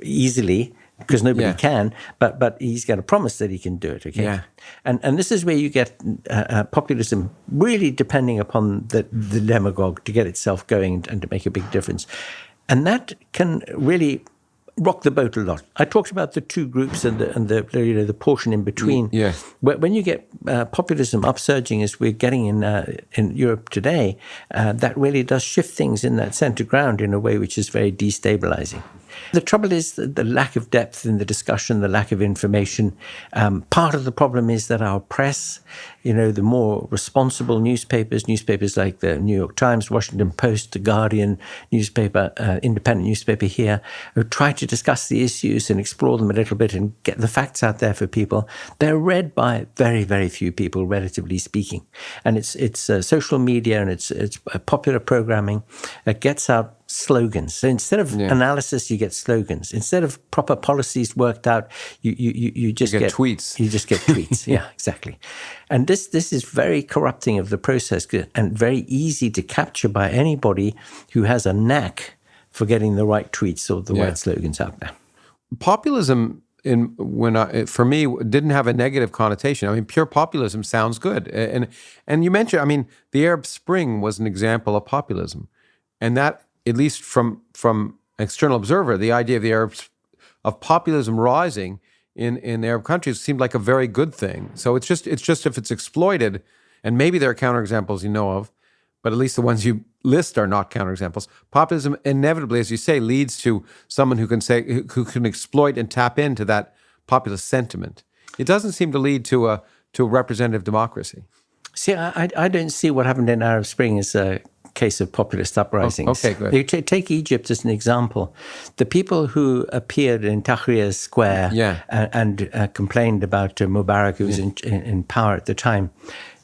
easily, because nobody can, but he's going to promise that he can do it, okay? Yeah. And this is where you get populism really depending upon the demagogue to get itself going and to make a big difference. And that can really rock the boat a lot. I talked about the two groups and the portion in between. Yeah. When you get populism upsurging, as we're getting in Europe today, that really does shift things in that center ground in a way which is very destabilizing. The trouble is the lack of depth in the discussion, the lack of information. Part of the problem is that our press, the more responsible newspapers like the New York Times, Washington Post, The Guardian newspaper, independent newspaper here, who try to discuss the issues and explore them a little bit and get the facts out there for people. They're read by very, very few people, relatively speaking. And it's social media and it's popular programming that gets out slogans. So instead of analysis, you get slogans. Instead of proper policies worked out, you just get tweets. You just get tweets. Yeah, exactly. And this is very corrupting of the process and very easy to capture by anybody who has a knack for getting the right tweets or the right slogans out there. Populism, for me, didn't have a negative connotation. I mean, pure populism sounds good. And you mentioned, the Arab Spring was an example of populism. And that, at least from external observer, the idea of populism rising in Arab countries seemed like a very good thing. So it's just if it's exploited, and maybe there are counterexamples you know of, but at least the ones you list are not counterexamples. Populism inevitably, as you say, leads to someone who can exploit and tap into that populist sentiment. It doesn't seem to lead to a representative democracy. See, I don't see what happened in Arab Spring as a case of populist uprisings. Okay, good. You take Egypt as an example. The people who appeared in Tahrir Square and complained about Mubarak, who was in power at the time,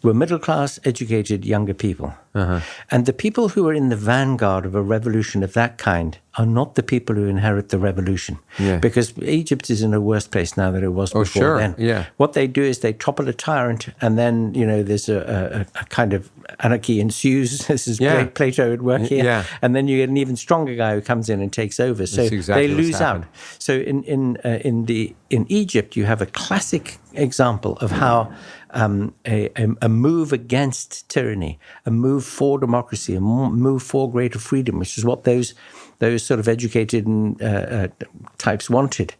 were middle-class, educated, younger people. Uh-huh. And the people who are in the vanguard of a revolution of that kind are not the people who inherit the revolution. Yeah. Because Egypt is in a worse place now than it was before then. Yeah. What they do is they topple a tyrant, and then, there's a kind of anarchy ensues. This is great Plato at work here. Yeah. And then you get an even stronger guy who comes in and takes over. So they lose out. So in Egypt, you have a classic example of how a move against tyranny, a move for democracy, a move for greater freedom, which is what those sort of educated types wanted,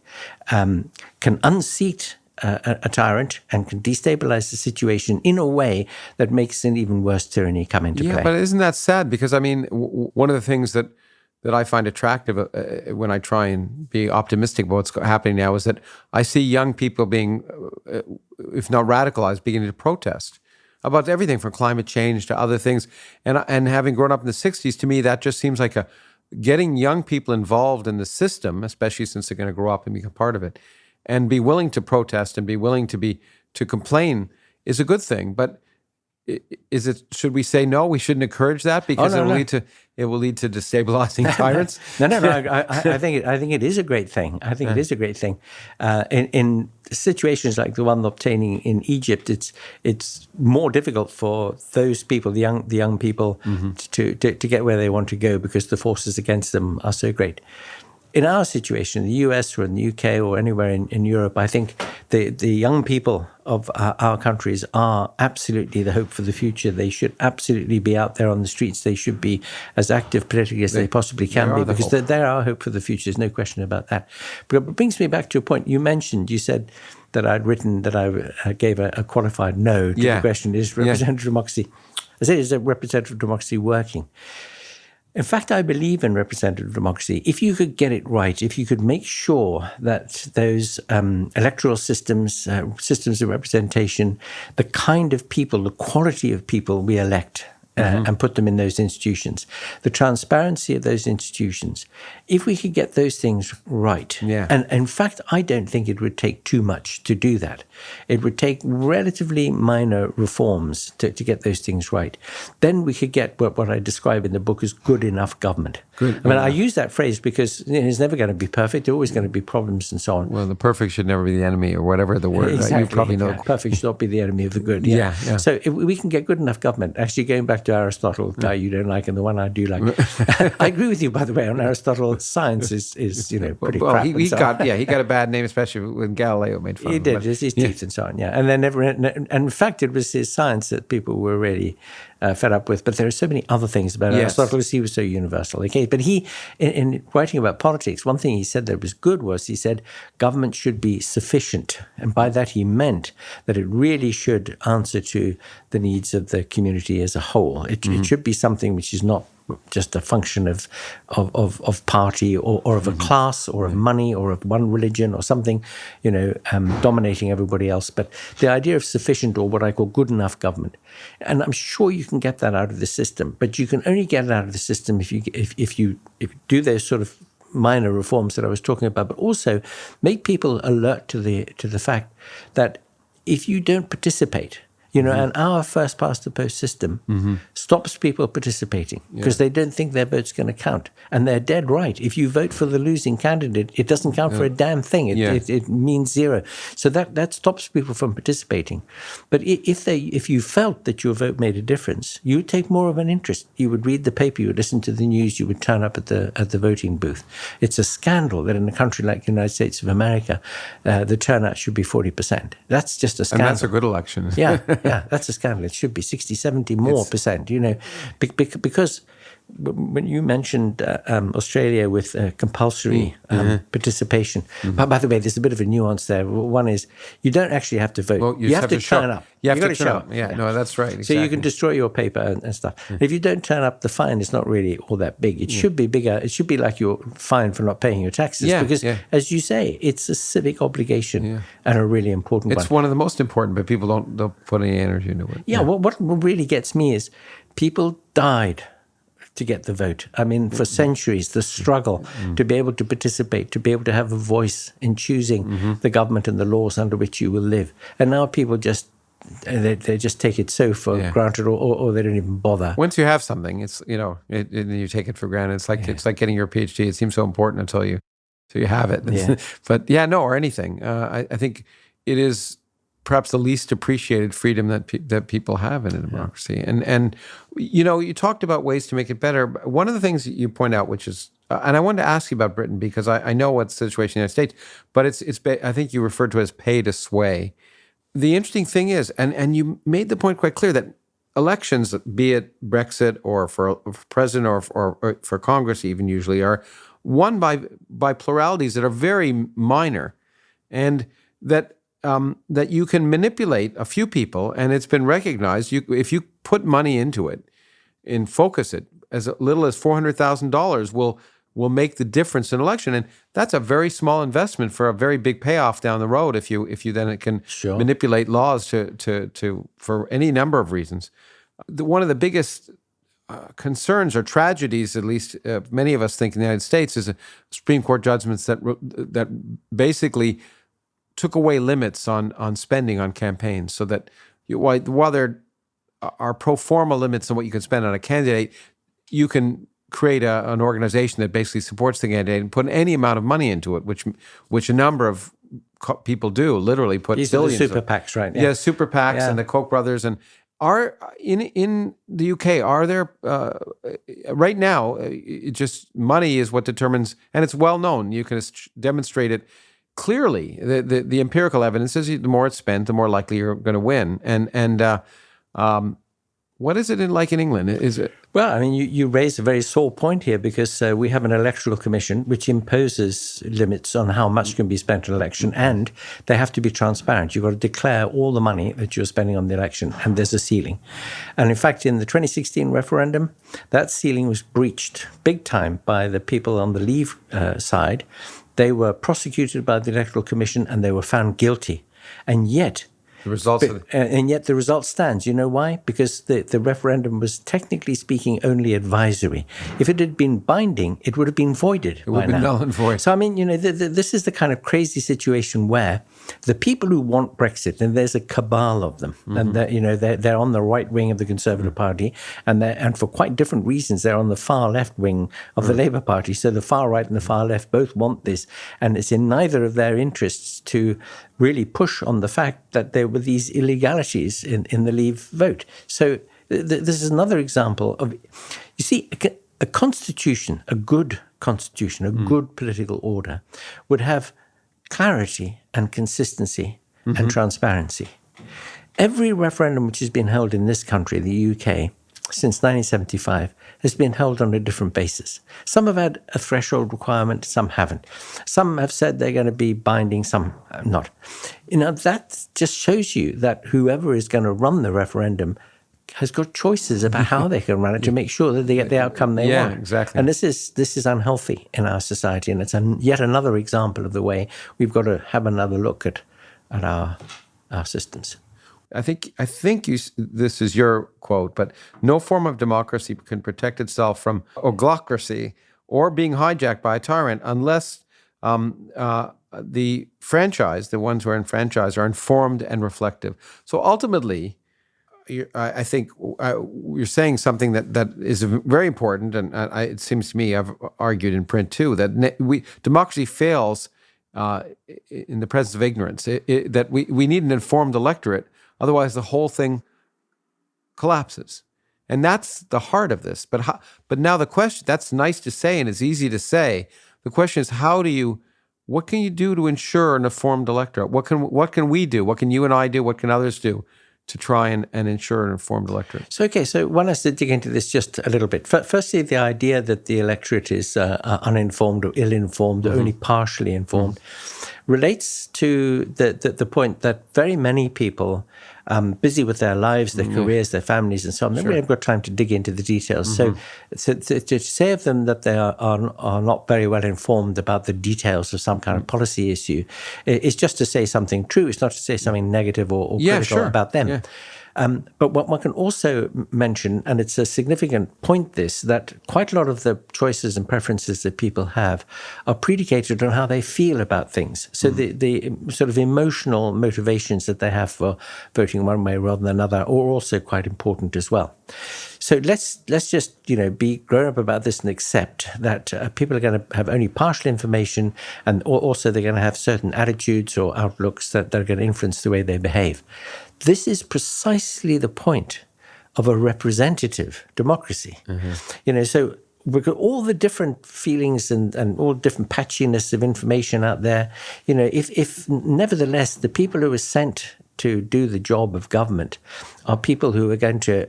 can unseat a tyrant and can destabilize the situation in a way that makes an even worse tyranny come into play. Yeah, but isn't that sad? Because, one of the things that I find attractive when I try and be optimistic about what's happening now is that I see young people being, if not radicalized, beginning to protest about everything from climate change to other things. And having grown up in the 60s, to me, that just seems like getting young people involved in the system, especially since they're going to grow up and become part of it, and be willing to protest and be willing to complain is a good thing. But should we say no? We shouldn't encourage that because it will lead to destabilizing tyrants. No. I think it is a great thing. I think it is a great thing. In situations like the one obtaining in Egypt, it's more difficult for those people, the young people, to get where they want to go because the forces against them are so great. In our situation, in the US or in the UK or anywhere in Europe, I think the young people of our countries are absolutely the hope for the future. They should absolutely be out there on the streets. They should be as active politically as they possibly can be, because they're our hope for the future. There's no question about that. But it brings me back to a point you mentioned. You said that I'd written that I gave a qualified no to the question, is representative democracy? I said, is a representative democracy working? In fact, I believe in representative democracy. If you could get it right, if you could make sure that those electoral systems, systems of representation, the kind of people, the quality of people we elect and put them in those institutions, the transparency of those institutions, if we could get those things right, and in fact, I don't think it would take too much to do that. It would take relatively minor reforms to get those things right. Then we could get what I describe in the book as good enough government. I use that phrase because it's never going to be perfect. There are always going to be problems and so on. Well, the perfect should never be the enemy, or whatever the word. Exactly. You probably know. Perfect should not be the enemy of the good. So if we can get good enough government, actually going back to Aristotle, the guy you don't like and the one I do like. I agree with you, by the way, on Aristotle. Science is pretty crap. He got a bad name, especially when Galileo made fun of him. He did, his teeth and so on, and then and in fact, it was his science that people were really fed up with. But there are so many other things about Aristotle. He was so universal. Okay, but he, in writing about politics, one thing he said that was good was he said government should be sufficient, and by that he meant that it really should answer to the needs of the community as a whole. It should be something which is not just a function of party or of a class or of money or of one religion or something, dominating everybody else. But the idea of sufficient, or what I call good enough government, and I'm sure you can get that out of the system, but you can only get it out of the system if you do those sort of minor reforms that I was talking about, but also make people alert to the fact that if you don't participate, and our first past the post system stops people participating because they don't think their vote's going to count. And they're dead right. If you vote for the losing candidate, it doesn't count for a damn thing. It means zero. So that stops people from participating. But if you felt that your vote made a difference, you would take more of an interest. You would read the paper, you would listen to the news, you would turn up at the voting booth. It's a scandal that in a country like the United States of America, the turnout should be 40%. That's just a scandal. And that's a good election. Yeah, that's a scandal. It should be 60, 70 more percent, because when you mentioned Australia with compulsory participation, by the way, there's a bit of a nuance there. One is you don't actually have to vote. Well, you have to turn up. You have to show up. Yeah, no, that's right. Exactly. So you can destroy your paper and stuff. If you don't turn up, the fine is not really all that big. It should be bigger. It should be like your fine for not paying your taxes. Because, as you say, it's a civic obligation and a really important one. It's one of the most important, but people don't put any energy into it. Yeah, what really gets me is people died to get the vote. I mean, for centuries, the struggle to be able to participate, to be able to have a voice in choosing the government and the laws under which you will live. And now people just take it so for granted, or they don't even bother. Once you have something, it's you take it for granted. It's like getting your PhD. It seems so important until you have it. But or anything. I think it is perhaps the least appreciated freedom that people have in a democracy. And you talked about ways to make it better. One of the things that you point out, which is, and I wanted to ask you about Britain, because I know what's the situation in the United States, but it's I think you referred to it as pay to sway. The interesting thing is, and you made the point quite clear, that elections, be it Brexit or for president or for Congress even usually, are won by pluralities that are very minor, and that you can manipulate a few people, and it's been recognized. If you put money into it and focus it, as little as $400,000 will make the difference in an election, and that's a very small investment for a very big payoff down the road. If you then can manipulate laws to for any number of reasons. One of the biggest concerns or tragedies, at least many of us think in the United States, is Supreme Court judgments that basically took away limits on spending on campaigns, so that while there are pro forma limits on what you can spend on a candidate, you can create an organization that basically supports the candidate and put any amount of money into it, which a number of people do, literally put billions. These are the super PACs, right? Yeah, super PACs and the Koch brothers. And are in the UK, are there right now? Just money is what determines, and it's well known. You can demonstrate it clearly, the empirical evidence is the more it's spent, the more likely you're going to win. What is it like in England? Is it? Well, I mean, you raise a very sore point here because we have an electoral commission which imposes limits on how much can be spent on election, and they have to be transparent. You've got to declare all the money that you're spending on the election, and there's a ceiling. And in fact, in the 2016 referendum, that ceiling was breached big time by the people on the Leave side. They were prosecuted by the electoral commission and they were found guilty. And yet, the results the result stands. You know why? Because the referendum was, technically speaking, only advisory. If it had been binding, it would have been voided. It would have been null and void. So, I mean, this is the kind of crazy situation where the people who want Brexit, and there's a cabal of them, and they're on the right wing of the Conservative Party, and for quite different reasons, they're on the far left wing of the Labour Party. So the far right and the far left both want this, and it's in neither of their interests to really push on the fact that there were these illegalities in the Leave vote. So this is another example of, you see, a constitution, a good constitution, a good political order would have clarity and consistency and transparency. Every referendum which has been held in this country, the UK, since 1975, has been held on a different basis. Some have had a threshold requirement, some haven't. Some have said they're going to be binding, some not. That just shows you that whoever is going to run the referendum has got choices about how they can run it to make sure that they get the outcome they want. Yeah, exactly. And this is unhealthy in our society, and it's yet another example of the way we've got to have another look at our systems. I think this is your quote, but no form of democracy can protect itself from oglocracy or being hijacked by a tyrant unless the franchise, the ones who are enfranchised, are informed and reflective. So ultimately, I think you're saying something that is very important, and it seems to me, I've argued in print too, that democracy fails in the presence of ignorance, that we need an informed electorate. Otherwise, the whole thing collapses. And that's the heart of this. But now the question, that's nice to say and it's easy to say. The question is, what can you do to ensure an informed electorate? What can we do? What can you and I do? What can others do to try and ensure an informed electorate? So one has to dig into this just a little bit. Firstly, the idea that the electorate is uninformed or ill-informed or only partially informed relates to the point that very many people, busy with their lives, their careers, their families, and so on, they really haven't got time to dig into the details. So to say of them that they are not very well informed about the details of some kind of policy issue is just to say something true. It's not to say something negative or critical about them. Yeah. But what one can also mention, and it's a significant point, that quite a lot of the choices and preferences that people have are predicated on how they feel about things. So the sort of emotional motivations that they have for voting one way rather than another are also quite important as well. So let's just be grown up about this and accept that people are going to have only partial information, and also they're going to have certain attitudes or outlooks that are going to influence the way they behave. This is precisely the point of a representative democracy. So we've got all the different feelings and all different patchiness of information out there. If nevertheless the people who are sent to do the job of government are people who are going to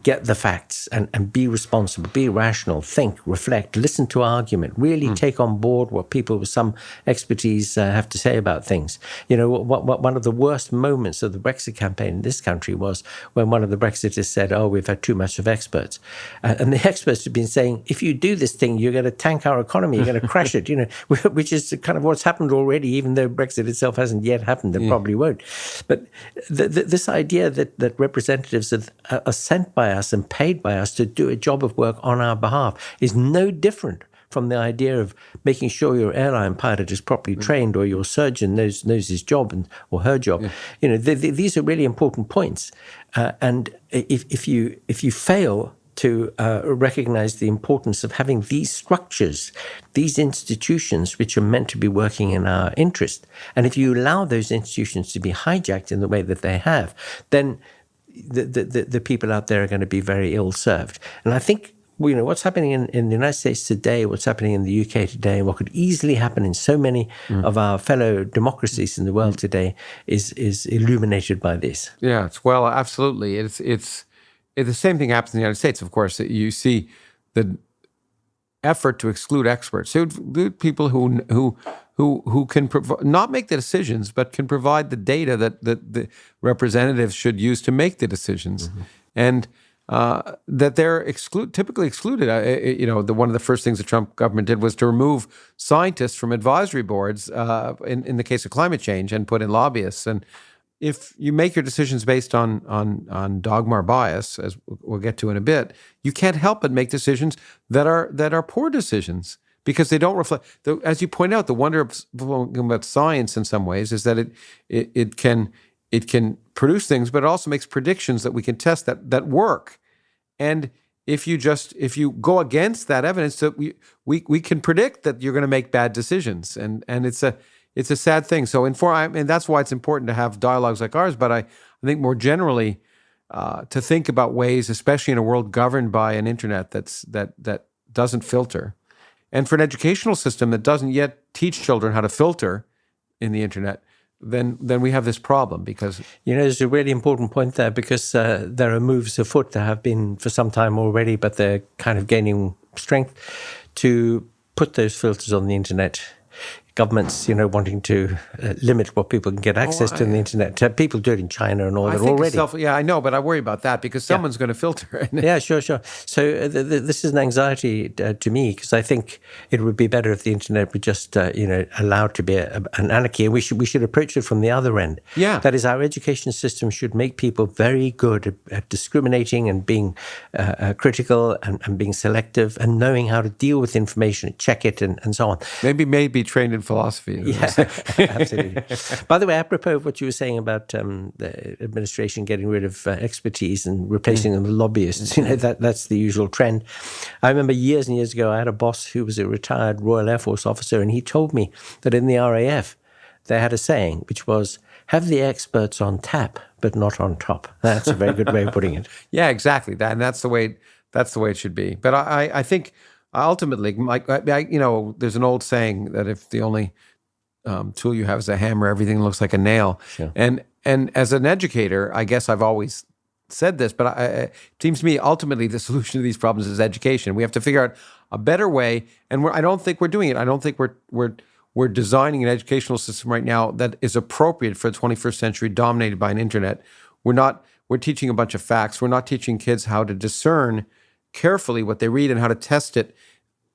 get the facts and be responsible, be rational, think, reflect, listen to argument, really take on board what people with some expertise have to say about things. One of the worst moments of the Brexit campaign in this country was when one of the Brexiters said, we've had too much of experts. And the experts have been saying, if you do this thing, you're going to tank our economy, you're going to crash it, which is kind of what's happened already, even though Brexit itself hasn't yet happened and probably won't. But this idea that representatives are sent by us and paid by us to do a job of work on our behalf is no different from the idea of making sure your airline pilot is properly trained or your surgeon knows his job or her job. These are really important points. And if you fail to recognize the importance of having these structures, these institutions which are meant to be working in our interest, and if you allow those institutions to be hijacked in the way that they have, then the people out there are going to be very ill-served. And I think what's happening in the United States today, what's happening in the UK today, what could easily happen in so many of our fellow democracies in the world today is illuminated by this. Yeah, well, absolutely. It's the same thing happens in the United States, of course. You see the effort to exclude experts, to exclude people who can not make the decisions, but can provide the data that the representatives should use to make the decisions, and that they're typically excluded. One of the first things the Trump government did was to remove scientists from advisory boards in the case of climate change and put in lobbyists. And if you make your decisions based on dogma or bias, as we'll get to in a bit, you can't help but make decisions that are poor decisions because they don't reflect. As you point out, the wonder about science in some ways is that it can produce things, but it also makes predictions that we can test that work. And if you go against that evidence, that we can predict that you're going to make bad decisions, and it's a sad thing. So and that's why it's important to have dialogues like ours. But I think more generally to think about ways, especially in a world governed by an internet that doesn't filter, and for an educational system that doesn't yet teach children how to filter in the internet, then we have this problem because... there's a really important point there because there are moves afoot that have been for some time already, but they're kind of gaining strength to put those filters on the internet. Governments, wanting to limit what people can get access to on the internet. People do it in China and all that already. I know, but I worry about that because someone's going to filter it. Yeah, sure. So this is an anxiety to me because I think it would be better if the internet were just, allowed to be an anarchy, and we should approach it from the other end. Yeah. That is, our education system should make people very good at discriminating and being critical and being selective and knowing how to deal with information, check it, and so on. Maybe trained in philosophy. Yeah, absolutely. By the way, apropos of what you were saying about the administration getting rid of expertise and replacing them with lobbyists, that's the usual trend. I remember years and years ago, I had a boss who was a retired Royal Air Force officer, and he told me that in the RAF, they had a saying, which was, have the experts on tap, but not on top. That's a very good way of putting it. Yeah, exactly. And that's the way it should be. But I think... ultimately, there's an old saying that if the only tool you have is a hammer, everything looks like a nail. Sure. And as an educator, I guess I've always said this, but it seems to me ultimately the solution to these problems is education. We have to figure out a better way, and I don't think we're doing it. I don't think we're designing an educational system right now that is appropriate for the 21st century, dominated by an internet. We're teaching a bunch of facts. We're not teaching kids how to discern carefully what they read and how to test it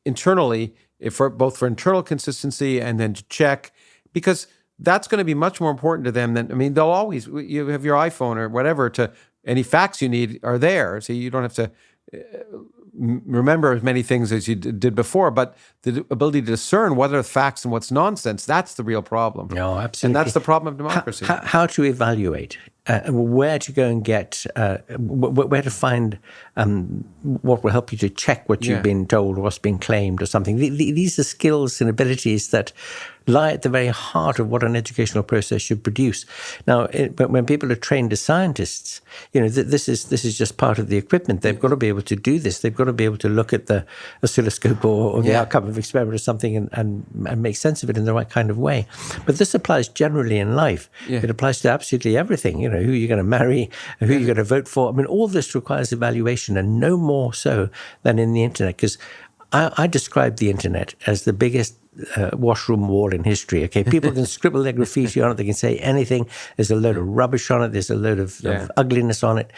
internally, both for internal consistency and then to check, because that's going to be much more important to them than, they'll always, you have your iPhone or whatever, any facts you need are there. So you don't have to remember as many things as you did before, but the ability to discern what are facts and what's nonsense, that's the real problem. No, absolutely. And that's the problem of democracy. How to evaluate, where to go and get, where to find what will help you to check what you've been told or what's been claimed or something. These are skills and abilities that lie at the very heart of what an educational process should produce. Now, when people are trained as scientists, this is just part of the equipment. They've got to be able to do this. They've got to be able to look at the oscilloscope or the outcome of experiment or something and make sense of it in the right kind of way. But this applies generally in life. Yeah. It applies to absolutely everything. Who you're going to marry, who you're going to vote for. All this requires evaluation, and no more so than in the internet. Because I describe the internet as the biggest washroom wall in history. Okay, people can scribble their graffiti on it. They can say anything. There's a load of rubbish on it. There's a load of ugliness on it.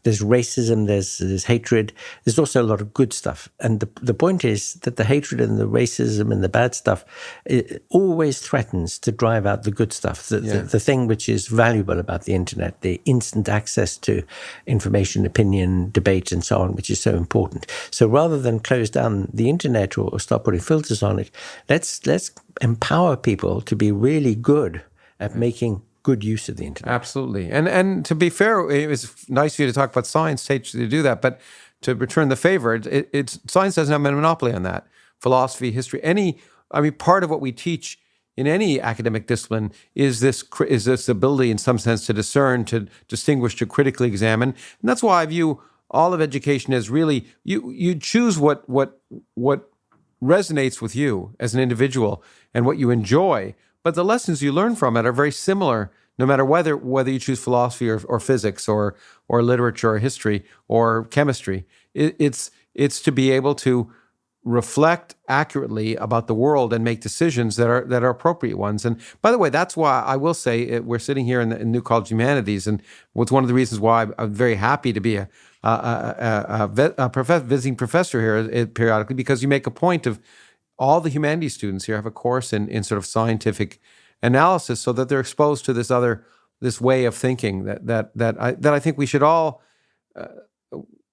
There's racism. There's hatred. There's also a lot of good stuff. And the point is that the hatred and the racism and the bad stuff, it always threatens to drive out the good stuff. The thing which is valuable about the internet, the instant access to information, opinion, debate, and so on, which is so important. So rather than close down the internet or start putting filters on it, let's empower people to be really good at making good use of the internet. Absolutely. And to be fair, it was nice of you to talk about science, to do that, but to return the favor, science doesn't have a monopoly on that. Philosophy, history, part of what we teach in any academic discipline is this ability in some sense to discern, to distinguish, to critically examine. And that's why I view all of education is really you choose what resonates with you as an individual and what you enjoy, but the lessons you learn from it are very similar, no matter whether you choose philosophy or physics or literature or history or chemistry. It's to be able to reflect accurately about the world and make decisions that are appropriate ones. And by the way, that's why I will say we're sitting here in the New College of Humanities, and what's one of the reasons why I'm very happy to be a visiting professor here periodically, because you make a point of all the humanities students here have a course in sort of scientific analysis, so that they're exposed to this way of thinking that I think we should all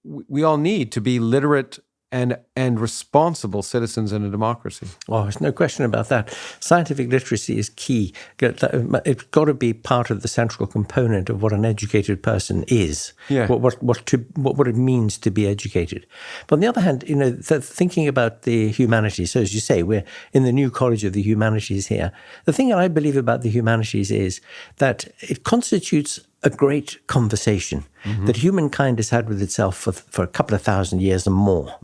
we all need to be literate and responsible citizens in a democracy. Oh, there's no question about that. Scientific literacy is key. It's got to be part of the central component of what an educated person is. Yeah. What it means to be educated. But on the other hand, thinking about the humanities, so as you say, we're in the new College of the Humanities here. The thing that I believe about the humanities is that it constitutes a great conversation that humankind has had with itself for a couple of thousand years and more.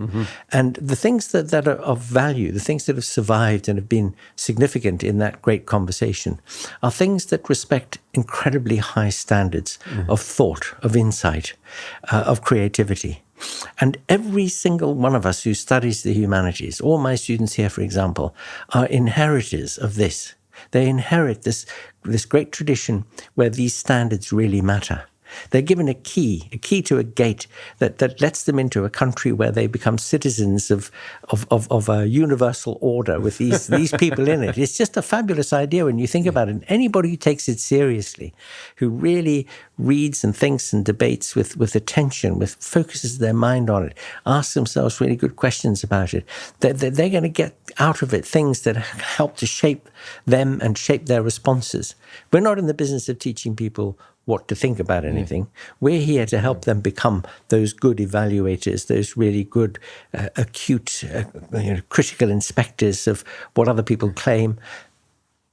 And the things that are of value, the things that have survived and have been significant in that great conversation, are things that respect incredibly high standards of thought, of insight, of creativity. And every single one of us who studies the humanities, all my students here, for example, are inheritors of this. They inherit this great tradition where these standards really matter. They're given a key to a gate that lets them into a country where they become citizens of a universal order with these people in it. It's just a fabulous idea when you think about it. Anybody who takes it seriously, who really reads and thinks and debates with attention, focuses their mind on it, asks themselves really good questions about it, they're going to get out of it things that help to shape them and shape their responses. We're not in the business of teaching people what to think about anything. We're here to help them become those good evaluators, those really good, acute, critical inspectors of what other people claim.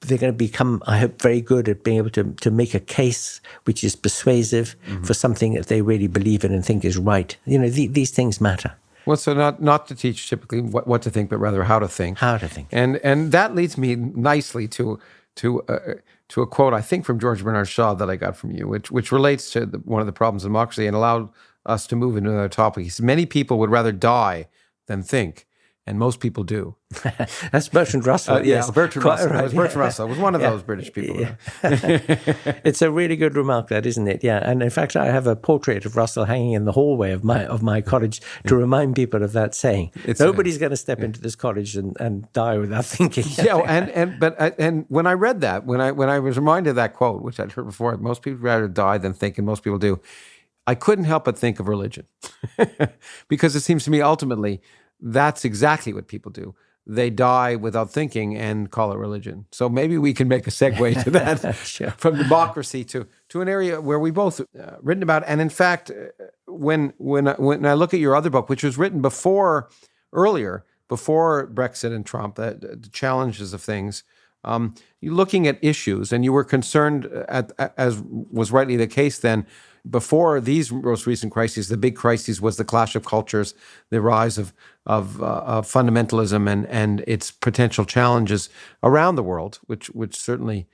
They're going to become, I hope, very good at being able to make a case which is persuasive for something that they really believe in and think is right. These things matter. Well, so not to teach typically what to think, but rather how to think. How to think. And that leads me nicely to a quote, I think, from George Bernard Shaw that I got from you, which relates to one of the problems of democracy and allowed us to move into another topic. He said, many people would rather die than think, and most people do. That's Bertrand Russell. Yes, Bertrand Russell. Right. It was Bertrand Russell. It was one of those British people. Yeah. It's a really good remark, that, isn't it? Yeah. And in fact, I have a portrait of Russell hanging in the hallway of my college to remind people of that saying. Nobody's going to step into this college and die without thinking. And when I read that, when I was reminded of that quote, which I'd heard before, most people rather die than think, and most people do, I couldn't help but think of religion. Because it seems to me ultimately that's exactly what people do. They die without thinking and call it religion. So maybe we can make a segue to that Sure. from democracy to an area where we both written about. And in fact, when I look at your other book, which was written before Brexit and Trump, the challenges of things, you're looking at issues, and you were concerned, as was rightly the case then, before these most recent crises. The big crisis was the clash of cultures, the rise of fundamentalism and its potential challenges around the world, which certainly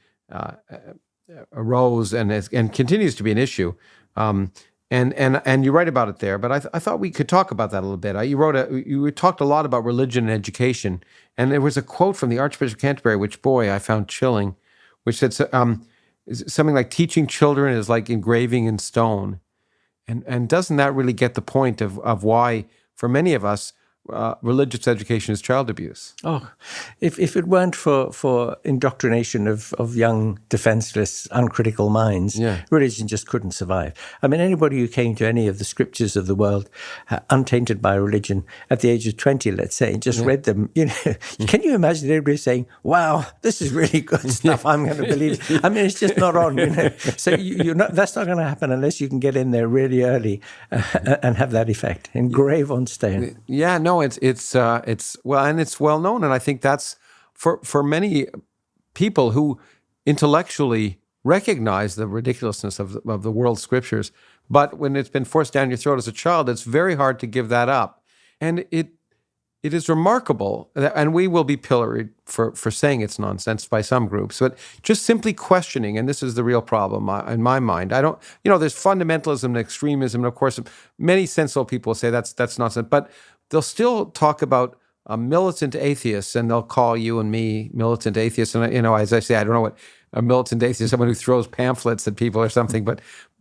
arose and continues to be an issue. And you write about it there, but I thought we could talk about that a little bit. You talked a lot about religion and education, and there was a quote from the Archbishop of Canterbury, which, boy, I found chilling, which said something like, teaching children is like engraving in stone. And doesn't that really get the point of why, for many of us, religious education is child abuse? Oh, if it weren't for indoctrination of young, defenseless, uncritical minds, religion just couldn't survive. I mean, anybody who came to any of the scriptures of the world, untainted by religion, at the age of 20, let's say, just read them, can you imagine everybody saying, wow, this is really good stuff, I'm going to believe it. I mean, it's just not on, So that's not going to happen unless you can get in there really early and have that effect, engrave on stone. Yeah, no, it's well, and it's well known, and I think that's for many people who intellectually recognize the ridiculousness of the world scriptures, But when it's been forced down your throat as a child, it's very hard to give that up. And it is remarkable, and we will be pilloried for saying it's nonsense by some groups, but just simply questioning, and this is the real problem in my mind. I don't, there's fundamentalism and extremism, and of course, many sensible people say that's nonsense, but they'll still talk about militant atheists, and they'll call you and me militant atheists. And, as I say, I don't know what a militant atheist is, someone who throws pamphlets at people or something,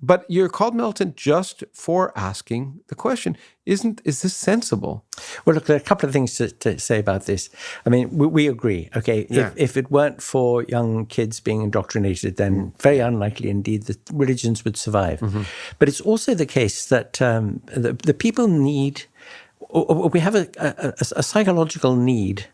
but you're called militant just for asking the question, is this sensible? Well, look, there are a couple of things to say about this. I mean, we agree, okay? Yeah. If it weren't for young kids being indoctrinated, then very unlikely indeed that religions would survive. Mm-hmm. But it's also the case that the people need... We have a psychological need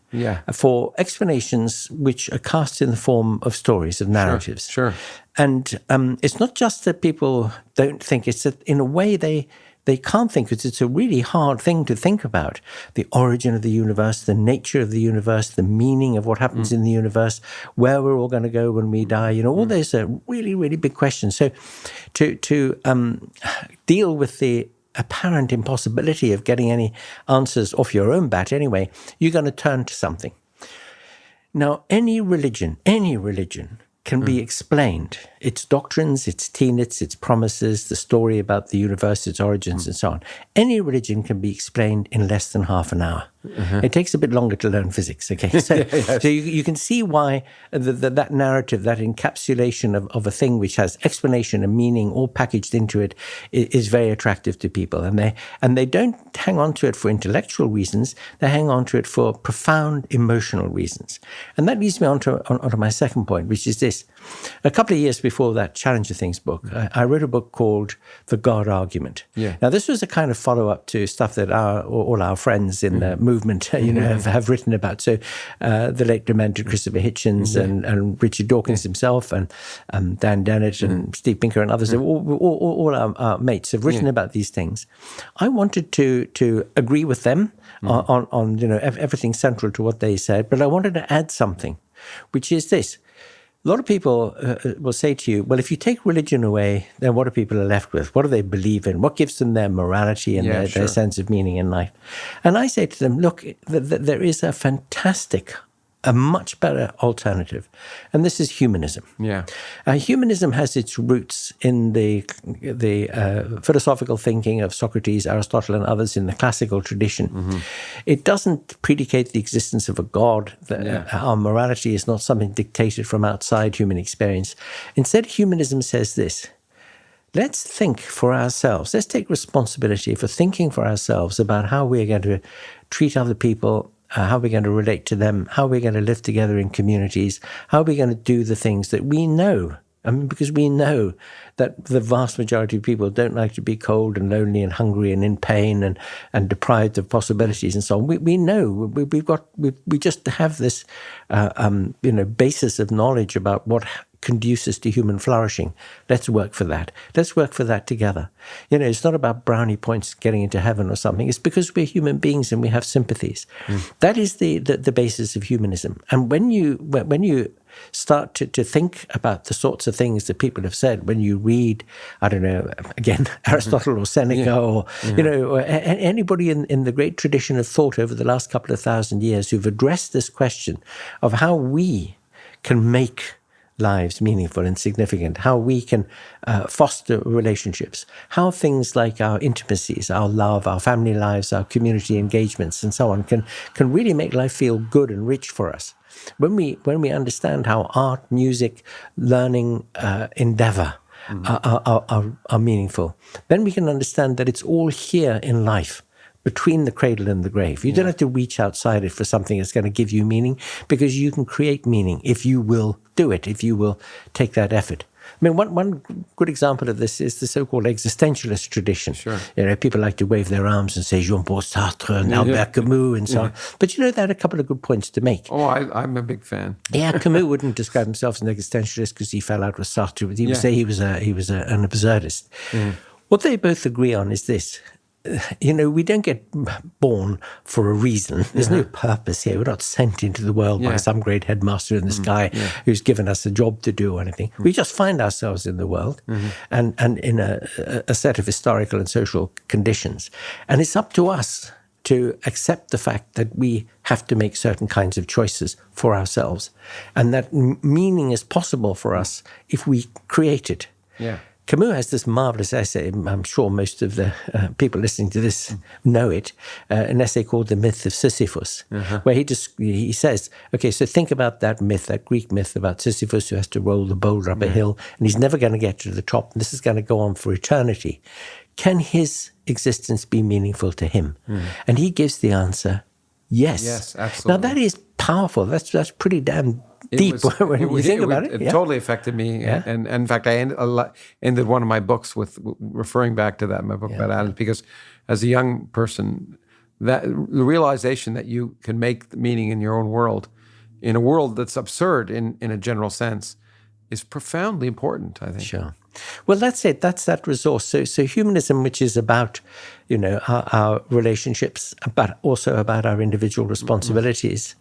for explanations which are cast in the form of stories, of narratives. Sure. And it's not just that people don't think, it's that in a way they can't think, because it's a really hard thing to think about. The origin of the universe, the nature of the universe, the meaning of what happens in the universe, where we're all going to go when we die. All those are really, really big questions. So to deal with the apparent impossibility of getting any answers off your own bat anyway, you're going to turn to something. Now, any religion can be explained. Its doctrines, its tenets, its promises, the story about the universe, its origins, and so on. Any religion can be explained in less than half an hour. It takes a bit longer to learn physics, okay? So, so you can see why that narrative, that encapsulation of a thing which has explanation and meaning all packaged into it is very attractive to people. And they don't hang on to it for intellectual reasons, they hang on to it for profound emotional reasons. And that leads me onto my second point, which is this. A couple of years before that Challenger Things book, I wrote a book called The God Argument. Yeah. Now, this was a kind of follow-up to stuff that all our friends in the movement have written about. So the late demented Christopher Hitchens and Richard Dawkins himself and Dan Dennett and Steve Pinker and others, all our mates have written about these things. I wanted to agree with them on everything central to what they said, but I wanted to add something, which is this. A lot of people will say to you, well, if you take religion away, then what are people left with? What do they believe in? What gives them their morality and their sense of meaning in life? And I say to them, look, there is a much better alternative, and this is humanism. Yeah, humanism has its roots in the philosophical thinking of Socrates, Aristotle, and others in the classical tradition. It doesn't predicate the existence of a god. Our morality is not something dictated from outside human experience. Instead, humanism says this. Let's think for ourselves. Let's take responsibility for thinking for ourselves about how we're going to treat other people, how we're going to relate to them, how we're going to live together in communities, how we're going to do the things that we know. I mean, because we know that the vast majority of people don't like to be cold and lonely and hungry and in pain and deprived of possibilities and so on. We know we just have this basis of knowledge about what conduces to human flourishing. Let's work for that. Let's work for that together. It's not about brownie points getting into heaven or something. It's because we're human beings and we have sympathies. That is the basis of humanism. And when you start to think about the sorts of things that people have said, when you read, I don't know, again, Aristotle or Seneca or anybody in the great tradition of thought over the last couple of thousand years who've addressed this question of how we can make lives meaningful and significant, how we can foster relationships, how things like our intimacies, our love, our family lives, our community engagements, and so on can really make life feel good and rich for us. When we understand how art, music, learning, endeavor are meaningful, then we can understand that it's all here in life, between the cradle and the grave. You don't have to reach outside it for something that's going to give you meaning, because you can create meaning if you will do it, if you will take that effort. I mean, one good example of this is the so-called existentialist tradition. Sure. People like to wave their arms and say Jean-Paul Sartre and Albert Camus and so on. But they had a couple of good points to make. Oh, I'm a big fan. Yeah, Camus wouldn't describe himself as an existentialist because he fell out with Sartre. But he would say he was an absurdist. What they both agree on is this. we don't get born for a reason. There's no purpose here. We're not sent into the world by some great headmaster in the sky who's given us a job to do or anything. We just find ourselves in the world and in a set of historical and social conditions. And it's up to us to accept the fact that we have to make certain kinds of choices for ourselves. And that meaning is possible for us if we create it. Yeah. Camus has this marvelous essay, I'm sure most of the people listening to this know it, an essay called The Myth of Sisyphus, where he says, okay, so think about that myth, that Greek myth about Sisyphus who has to roll the boulder up a hill, and he's never going to get to the top, and this is going to go on for eternity. Can his existence be meaningful to him? And he gives the answer, yes. Yes, absolutely. Now that is powerful. That's pretty damn deep when you think about it. It totally affected me. Yeah. And in fact, I ended one of my books with referring back to that, my book about Adams, because as a young person, that the realization that you can make the meaning in your own world, in a world that's absurd in a general sense, is profoundly important, I think. Sure. Well, that's it. That's that resource. So humanism, which is about, our relationships, but also about our individual responsibilities,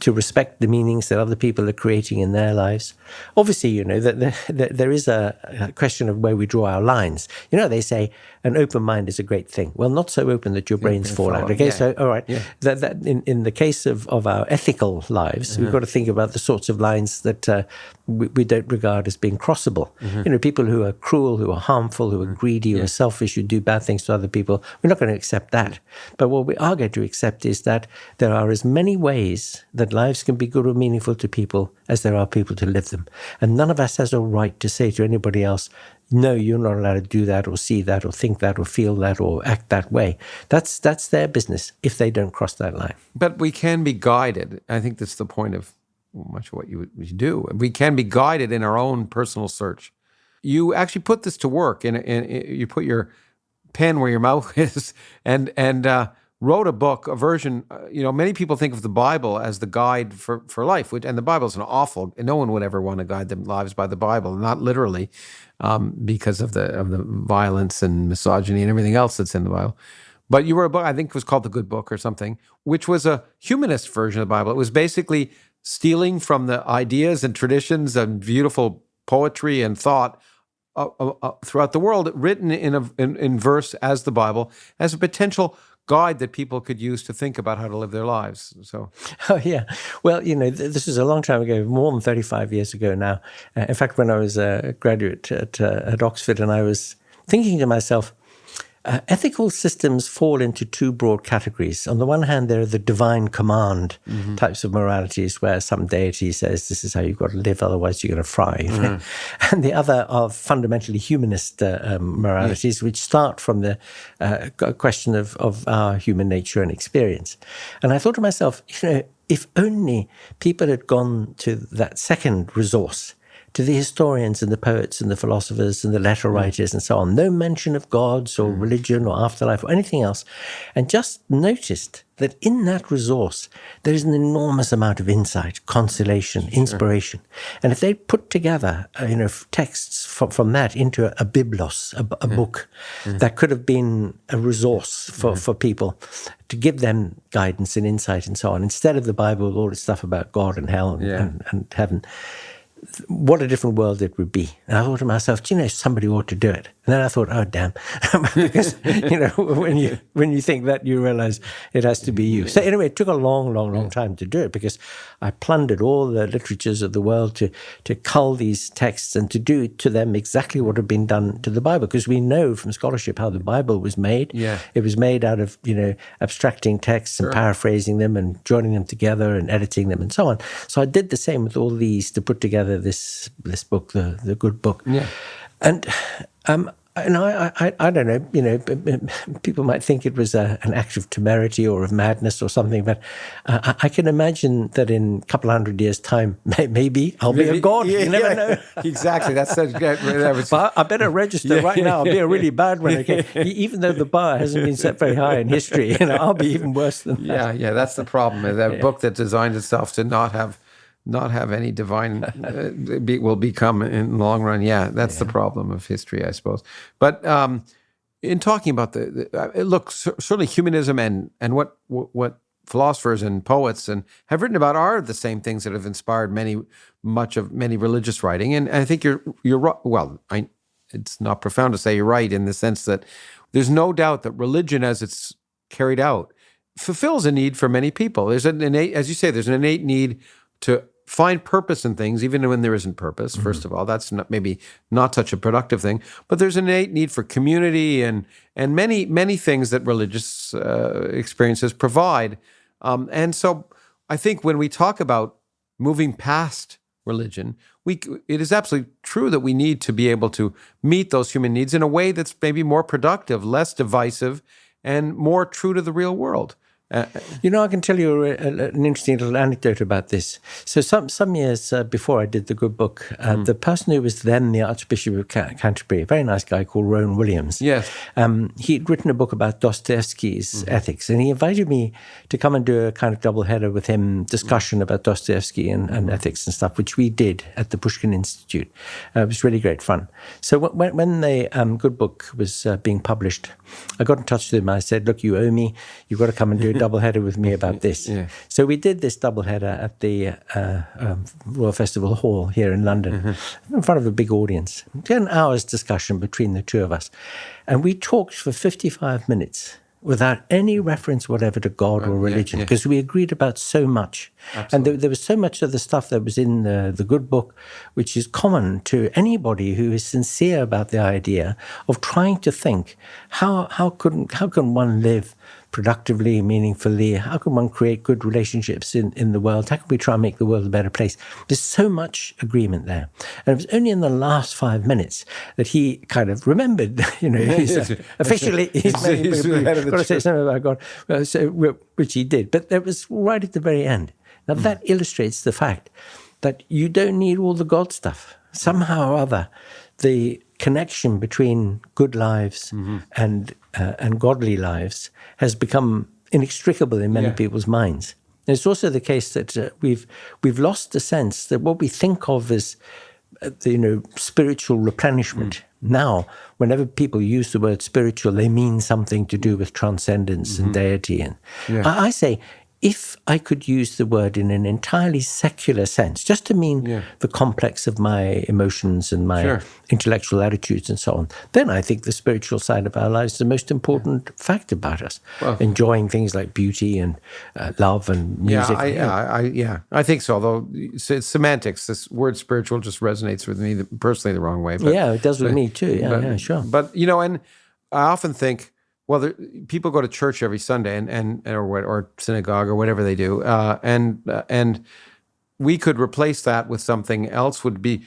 to respect the meanings that other people are creating in their lives. Obviously, that there is a question of where we draw our lines. They say an open mind is a great thing. Well, not so open that your brains fall out. Okay, so all right. Yeah. That in the case of our ethical lives, we've got to think about the sorts of lines that we don't regard as being crossable. People who are cruel, who are harmful, who are greedy, who are selfish, who do bad things to other people, we're not going to accept that. But what we are going to accept is that there are as many ways that lives can be good or meaningful to people as there are people to live them. And none of us has a right to say to anybody else, no, you're not allowed to do that or see that or think that or feel that or act that way. That's their business if they don't cross that line. But we can be guided. I think that's the point of much of what you do. We can be guided in our own personal search. You actually put this to work, and you put your pen where your mouth is, and wrote a book, a version. Many people think of the Bible as the guide for life, and the Bible is an awful. No one would ever want to guide their lives by the Bible, not literally, because of the violence and misogyny and everything else that's in the Bible. But you wrote a book, I think it was called The Good Book or something, which was a humanist version of the Bible. It was basically stealing from the ideas and traditions and beautiful poetry and thought throughout the world, written in verse as the Bible, as a potential guide that people could use to think about how to live their lives. So, well, this was a long time ago, more than 35 years ago now. In fact, when I was a graduate at Oxford, and I was thinking to myself, ethical systems fall into two broad categories. On the one hand, there are the divine command types of moralities where some deity says, this is how you've got to live, otherwise you're going to fry. And the other are fundamentally humanist moralities, which start from the question of our human nature and experience. And I thought to myself, if only people had gone to that second resource, to the historians and the poets and the philosophers and the letter writers and so on, no mention of gods or religion or afterlife or anything else, and just noticed that in that resource there is an enormous amount of insight, consolation, inspiration. And if they put together, texts from that into a biblos, a book that could have been a resource for people to give them guidance and insight and so on, instead of the Bible with all its stuff about God and hell and heaven, what a different world it would be. And I thought to myself, somebody ought to do it. And then I thought, oh, damn. Because, when you think that, you realize it has to be you. So anyway, it took a long time to do it, because I plundered all the literatures of the world to cull these texts and to do to them exactly what had been done to the Bible. Because we know from scholarship how the Bible was made. Yeah. It was made out of, abstracting texts and paraphrasing them and joining them together and editing them and so on. So I did the same with all these to put together this book, the Good Book. Yeah. And I don't know, people might think it was an act of temerity or of madness or something, but I can imagine that in a couple hundred years' time, maybe I'll be a god. You never know. Exactly. But I better register right now. I'll be a really bad one. Okay? Even though the bar hasn't been set very high in history, I'll be even worse than that. Yeah, that's the problem. That book that designed itself to not have any divine will become in the long run. Yeah, that's the problem of history, I suppose. But in talking about look, certainly humanism and what philosophers and poets and have written about are the same things that have inspired many religious writing. And I think you're right. Well, it's not profound to say you're right in the sense that there's no doubt that religion, as it's carried out, fulfills a need for many people. There's an innate, as you say, there's an innate need to find purpose in things, even when there isn't purpose. First of all, that's maybe not such a productive thing. But there's an innate need for community and many things that religious experiences provide. And so I think when we talk about moving past religion, it is absolutely true that we need to be able to meet those human needs in a way that's maybe more productive, less divisive, and more true to the real world. I can tell you an interesting little anecdote about this. So some years before I did the good book, the person who was then the Archbishop of Canterbury, a very nice guy called Rowan Williams, yes, he'd written a book about Dostoevsky's ethics, and he invited me to come and do a kind of doubleheader with him, discussion about Dostoevsky and ethics and stuff, which we did at the Pushkin Institute. It was really great fun. So when the good book was being published, I got in touch with him. I said, look, you owe me. You've got to come and do a doubleheader with me about this. Yeah. So we did this doubleheader at the Royal Festival Hall here in London, in front of a big audience. 10 hours discussion between the two of us. And we talked for 55 minutes without any reference whatever to God or religion, because we agreed about so much. Absolutely. And there was so much of the stuff that was in the good book, which is common to anybody who is sincere about the idea of trying to think, how can one live productively, meaningfully? How can one create good relationships in the world? How can we try and make the world a better place? There's so much agreement there. And it was only in the last 5 minutes that he kind of remembered, he's officially, he's got to say something about God, which he did. But that was right at the very end. Now that illustrates the fact that you don't need all the God stuff. Somehow or other, the connection between good lives and godly lives has become inextricable in many people's minds. And it's also the case that we've lost the sense that what we think of as spiritual replenishment. Now, whenever people use the word spiritual, they mean something to do with transcendence and deity. And I say, if I could use the word in an entirely secular sense, just to mean the complex of my emotions and my intellectual attitudes and so on, then I think the spiritual side of our lives is the most important fact about us. Well, enjoying things like beauty and love and music. I think so, although it's semantics. This word spiritual just resonates with me personally the wrong way. But, it does with me too. Sure. But, and I often think, well, people go to church every Sunday or synagogue or whatever they do, and we could replace that with something else. Would be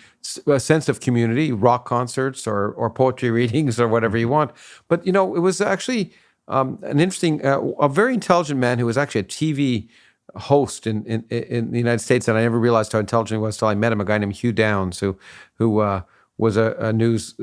a sense of community, rock concerts or poetry readings or whatever you want. But it was actually an interesting, a very intelligent man who was actually a TV host in the United States, and I never realized how intelligent he was until I met him. A guy named Hugh Downs, who was a news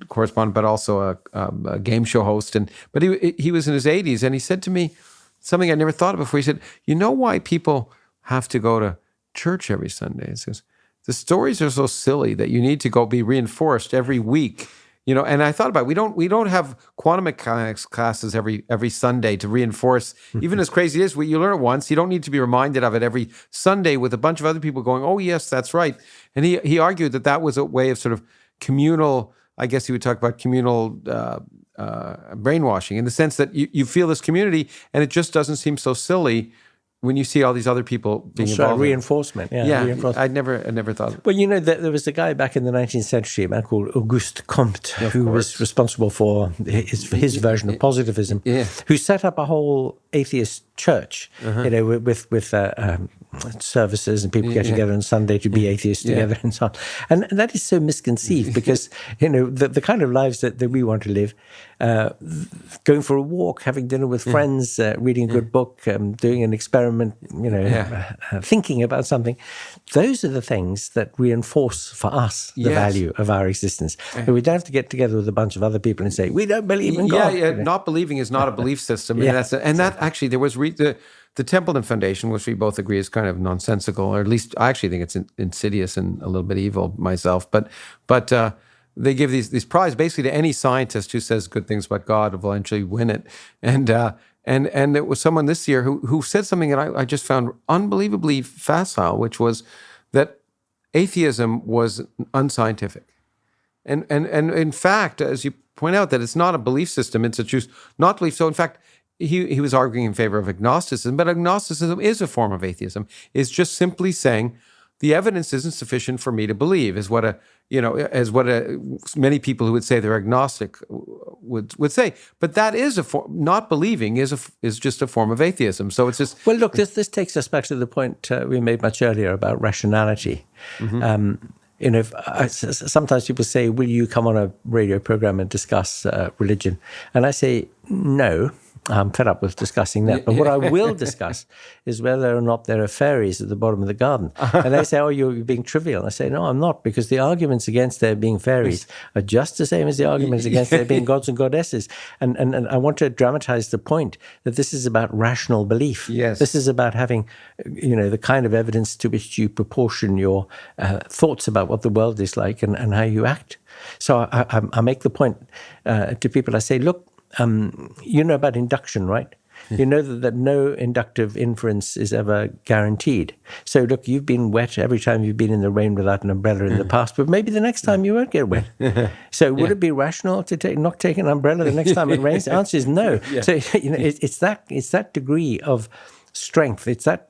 correspondent, but also a game show host. But he was in his 80s, and he said to me something I never thought of before. He said, "You know why people have to go to church every Sunday?" He says, "The stories are so silly that you need to go be reinforced every week." And I thought about it. We don't have quantum mechanics classes every Sunday to reinforce. Even as crazy as you learn it once, you don't need to be reminded of it every Sunday with a bunch of other people going, "Oh yes, that's right." And he argued that was a way of sort of communal, I guess he would talk about communal brainwashing, in the sense that you feel this community and it just doesn't seem so silly when you see all these other people being involved. Reinforcement. Reinforcement. I never thought. Well, there was a guy back in the 19th century, a man called Auguste Comte, who was responsible for his version of positivism, who set up a whole atheist church, with services and people getting together on Sunday to be atheists together and so on. And that is so misconceived because, the kind of lives that we want to live, going for a walk, having dinner with friends, reading a good book, doing an experiment, thinking about something, those are the things that reinforce for us the value of our existence. And we don't have to get together with a bunch of other people and say, we don't believe in God. Not believing is not a belief system. And that actually, there was the Templeton Foundation, which we both agree is kind of nonsensical, or at least I actually think it's insidious and a little bit evil myself. But they give these prizes basically to any scientist who says good things about God will eventually win it. And it was someone this year who said something that I just found unbelievably facile, which was that atheism was unscientific. And in fact, as you point out, that it's not a belief system, it's a choose not to believe. So in fact, he was arguing in favor of agnosticism, but agnosticism is a form of atheism. It's just simply saying the evidence isn't sufficient for me to believe, is what many people who would say they're agnostic would say. But that is a form. Not believing is just a form of atheism. So it's just well. Look, this takes us back to the point we made much earlier about rationality. Sometimes people say, "Will you come on a radio program and discuss religion?" And I say, "No." I'm fed up with discussing that. But what I will discuss is whether or not there are fairies at the bottom of the garden. And they say, oh, you're being trivial. And I say, no, I'm not, because the arguments against there being fairies are just the same as the arguments against there being gods and goddesses. And I want to dramatize the point that this is about rational belief. Yes. This is about having, the kind of evidence to which you proportion your thoughts about what the world is like and how you act. So I make the point to people. I say, look, you know about induction, right? You know that no inductive inference is ever guaranteed. So look, you've been wet every time you've been in the rain without an umbrella in the past, but maybe the next time you won't get wet. So would it be rational to not take an umbrella the next time it rains? The answer is no. So it's that degree of strength. It's that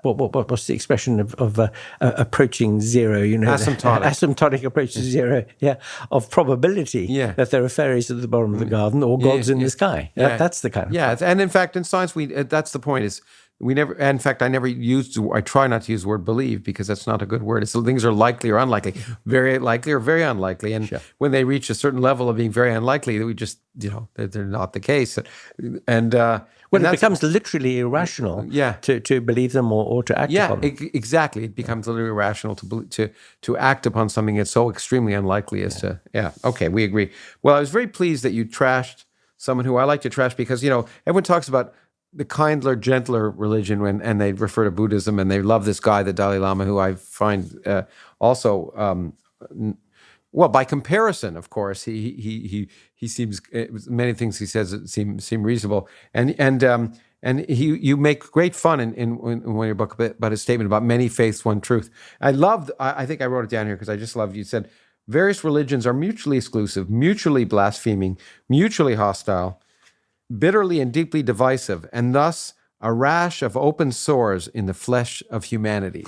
what's the expression of approaching zero? Asymptotic approach to zero. Yeah, of probability that there are fairies at the bottom of the garden or gods in the sky. That's the kind of and in fact, in science, that's the point is. We never. In fact, I try not to use the word believe because that's not a good word. It's things are likely or unlikely, very likely or very unlikely. And when they reach a certain level of being very unlikely, we just, they're not the case. And it becomes literally irrational to believe them or to act upon them. Exactly. It becomes literally irrational to act upon something that's so extremely unlikely as to. Okay, we agree. Well, I was very pleased that you trashed someone who I like to trash because everyone talks about the kindler, gentler religion and they refer to Buddhism and they love this guy, the Dalai Lama, who I find also, by comparison, of course, he seems, many things he says seem reasonable. And you make great fun in one of your book about his statement about many faiths, one truth. I think I wrote it down here because I just loved, you said, various religions are mutually exclusive, mutually blaspheming, mutually hostile, bitterly and deeply divisive, and thus a rash of open sores in the flesh of humanity.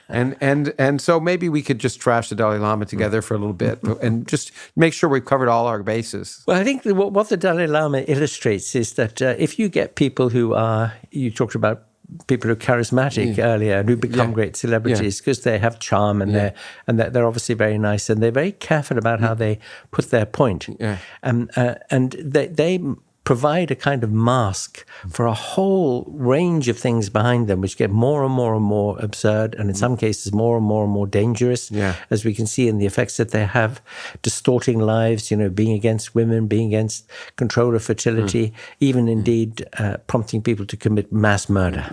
and so maybe we could just trash the Dalai Lama together for a little bit and just make sure we've covered all our bases. Well, I think what the Dalai Lama illustrates is that if you get people who are, you talked about people who are charismatic earlier and who become great celebrities because they have charm and they're obviously very nice and they're very careful about how they put their point. And they provide a kind of mask for a whole range of things behind them, which get more and more and more absurd, and in some cases more and more dangerous, as we can see in the effects that they have, distorting lives, being against women, being against control of fertility, even indeed prompting people to commit mass murder.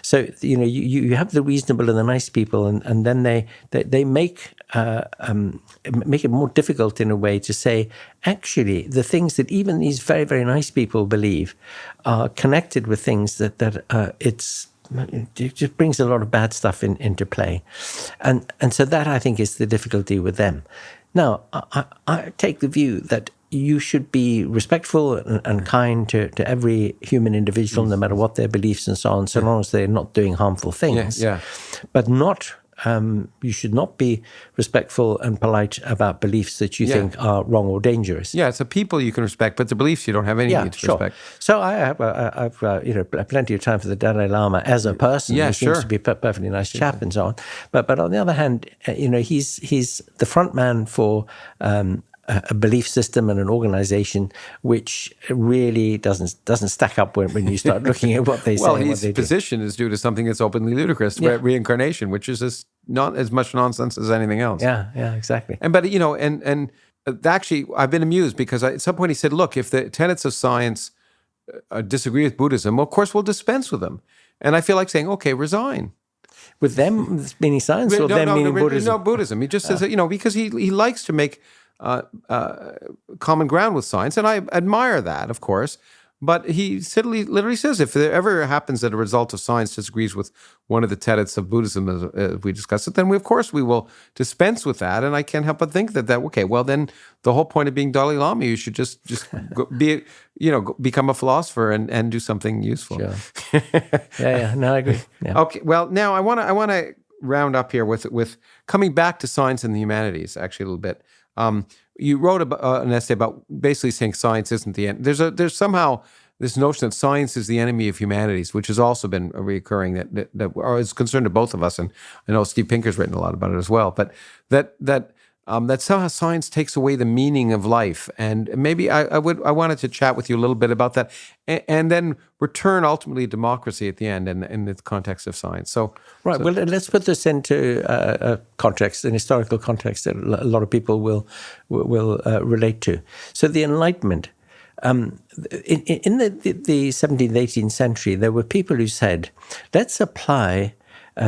So, you have the reasonable and the nice people, and then they make it more difficult in a way to say, actually, the things that even these very, very nice people believe are connected with things that it just brings a lot of bad stuff into play. And so that, I think, is the difficulty with them. Now, I take the view that you should be respectful and kind to every human individual, no matter what their beliefs and so on, so long as they're not doing harmful things. But not... you should not be respectful and polite about beliefs that you think are wrong or dangerous. It's the people you can respect, but the beliefs you don't have any need to respect. So I've plenty of time for the Dalai Lama as a person. He seems to be a perfectly nice chap and so on. But on the other hand, he's the front man for a belief system and an organization which really doesn't stack up when you start looking at what they say. Well, his position is due to something that's openly ludicrous, reincarnation, which is just not as much nonsense as anything else. Yeah, exactly. And actually, I've been amused because at some point he said, look, if the tenets of science disagree with Buddhism, well, of course we'll dispense with them. And I feel like saying, okay, resign. With them meaning science or them meaning Buddhism? No, Buddhism. He just says that, because he likes to make common ground with science, and I admire that, of course. But he literally says, if there ever happens that a result of science disagrees with one of the tenets of Buddhism, as we discussed it, then of course we will dispense with that. And I can't help but think that okay, well then the whole point of being Dalai Lama, you should just become a philosopher and do something useful. Sure. Yeah. No, I agree. Yeah. Okay. Well, now I want to round up here with coming back to science and the humanities actually a little bit. You wrote an essay about basically saying science isn't the end. There's somehow this notion that science is the enemy of humanities, which has also been recurring that is concerned to both of us, and I know Steve Pinker's written a lot about it as well. But that somehow science takes away the meaning of life, and maybe I wanted to chat with you a little bit about that, and then return ultimately to democracy at the end, in the context of science. So right. Well, let's put this into a context, an historical context that a lot of people will relate to. So the Enlightenment. In the 17th, 18th century, there were people who said, let's apply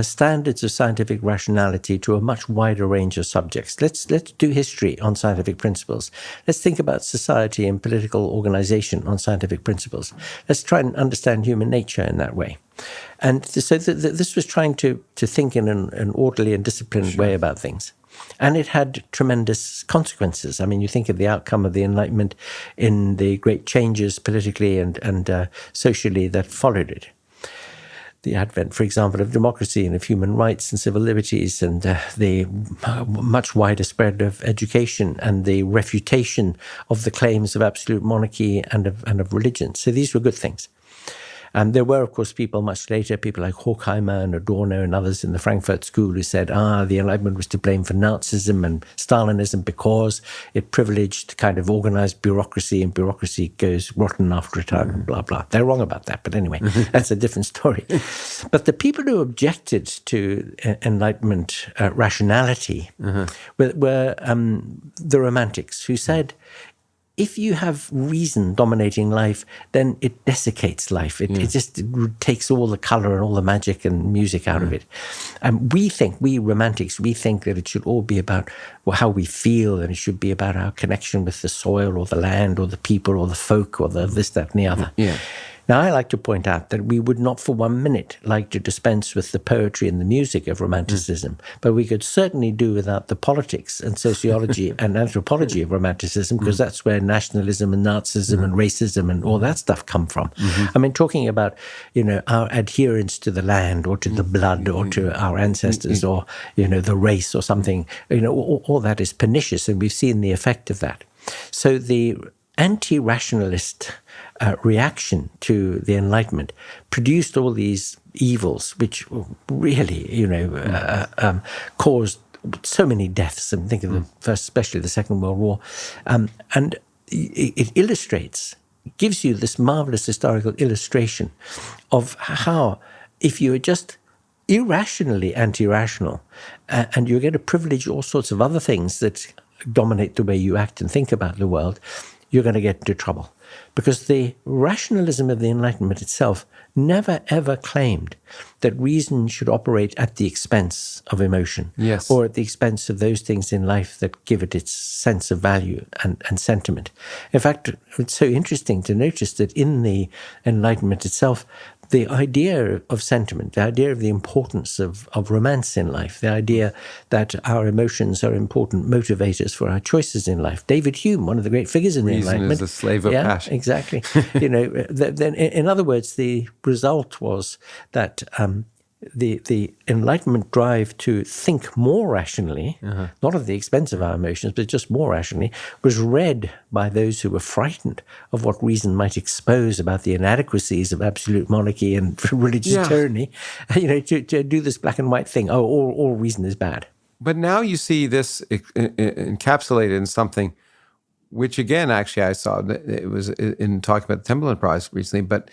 standards of scientific rationality to a much wider range of subjects. Let's do history on scientific principles. Let's think about society and political organization on scientific principles. Let's try and understand human nature in that way. And so this was trying to think in an orderly and disciplined way about things. And it had tremendous consequences. I mean, you think of the outcome of the Enlightenment in the great changes politically and socially that followed it. The advent, for example, of democracy and of human rights and civil liberties, and the much wider spread of education and the refutation of the claims of absolute monarchy and of religion. So these were good things. And there were, of course, people much later, people like Horkheimer and Adorno and others in the Frankfurt School who said, the Enlightenment was to blame for Nazism and Stalinism because it privileged kind of organized bureaucracy, and bureaucracy goes rotten after a time, blah, blah. They're wrong about that, but anyway, that's a different story. But the people who objected to Enlightenment rationality were the Romantics, who said, if you have reason dominating life, then it desiccates life. It just takes all the color and all the magic and music out of it. And we Romantics, we think that it should all be about how we feel, and it should be about our connection with the soil or the land or the people or the folk or the this, that, and the other. Yeah. Now, I like to point out that we would not for 1 minute like to dispense with the poetry and the music of Romanticism, but we could certainly do without the politics and sociology and anthropology of Romanticism, because that's where nationalism and Nazism and racism and all that stuff come from. I mean, talking about, our adherence to the land or to the blood or to our ancestors or, the race or something, all that is pernicious, and we've seen the effect of that. So the anti-rationalist reaction to the Enlightenment produced all these evils, which really, caused so many deaths. And think of the first, especially the Second World War. And it illustrates, gives you this marvelous historical illustration of how, if you are just irrationally anti-rational, and you're going to privilege all sorts of other things that dominate the way you act and think about the world, you're going to get into trouble. Because the rationalism of the Enlightenment itself never, ever claimed that reason should operate at the expense of emotion, or at the expense of those things in life that give it its sense of value and sentiment. In fact, it's so interesting to notice that in the Enlightenment itself, the idea of sentiment, the idea of the importance of romance in life, the idea that our emotions are important motivators for our choices in life. David Hume, one of the great figures in the Enlightenment. Reason is the slave of passion. Exactly. Then, in other words, the result was that the Enlightenment drive to think more rationally, not at the expense of our emotions, but just more rationally, was read by those who were frightened of what reason might expose about the inadequacies of absolute monarchy and religious tyranny, to do this black and white thing. All reason is bad. But now you see this encapsulated in something which, again, actually I saw, it was in talking about the Templeton Prize recently, but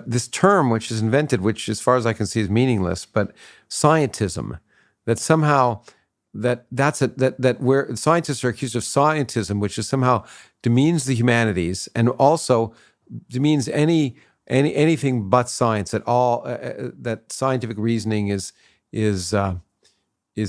this term which is invented, which as far as I can see is meaningless, but scientism, that somehow that where scientists are accused of scientism, which is somehow demeans the humanities and also demeans anything but science at all, that scientific reasoning is is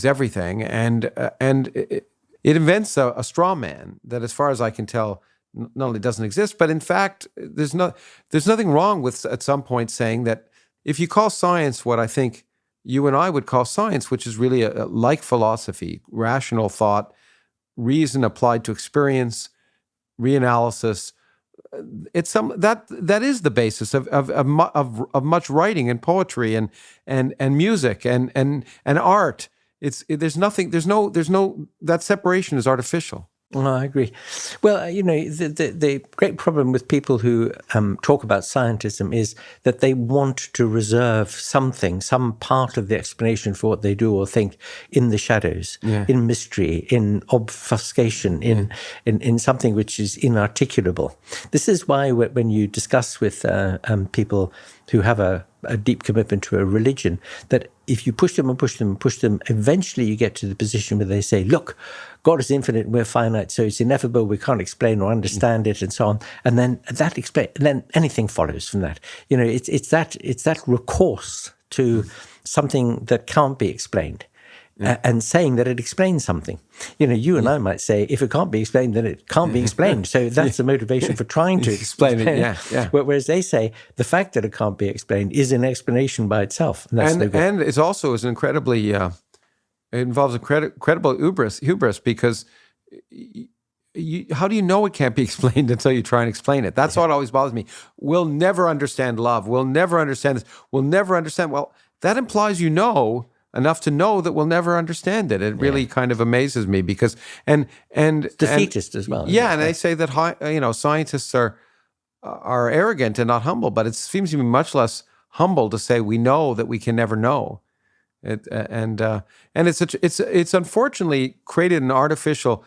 everything, and it invents a straw man that, as far as I can tell, not only doesn't exist, but in fact, there's nothing wrong with at some point saying that if you call science what I think you and I would call science, which is really like philosophy, rational thought, reason applied to experience, reanalysis. It's that is the basis of much writing and poetry and music and art. There's no that separation is artificial. Well, I agree. Well, the great problem with people who talk about scientism is that they want to reserve something, some part of the explanation for what they do or think in the shadows, in mystery, in obfuscation, in something which is inarticulable. This is why when you discuss with people who have a deep commitment to a religion, that if you push them and push them and push them, eventually you get to the position where they say, look, God is infinite and we're finite, so it's ineffable, we can't explain or understand it, and so on. And then then anything follows from that. It's that recourse to something that can't be explained. And saying that it explains something. You and I might say, if it can't be explained, then it can't be explained. So that's the motivation for trying to explain it. Yeah. Whereas they say the fact that it can't be explained is an explanation by itself. And it's also an incredibly, it involves incredible hubris because how do you know it can't be explained until you try and explain it? That's what always bothers me. We'll never understand love. We'll never understand this. We'll never understand. Well, that implies enough to know that we'll never understand it. It really kind of amazes me because and defeatist as well. Yeah, and they say that scientists are arrogant and not humble, but it seems to be much less humble to say we know that we can never know. And it's unfortunately created an artificial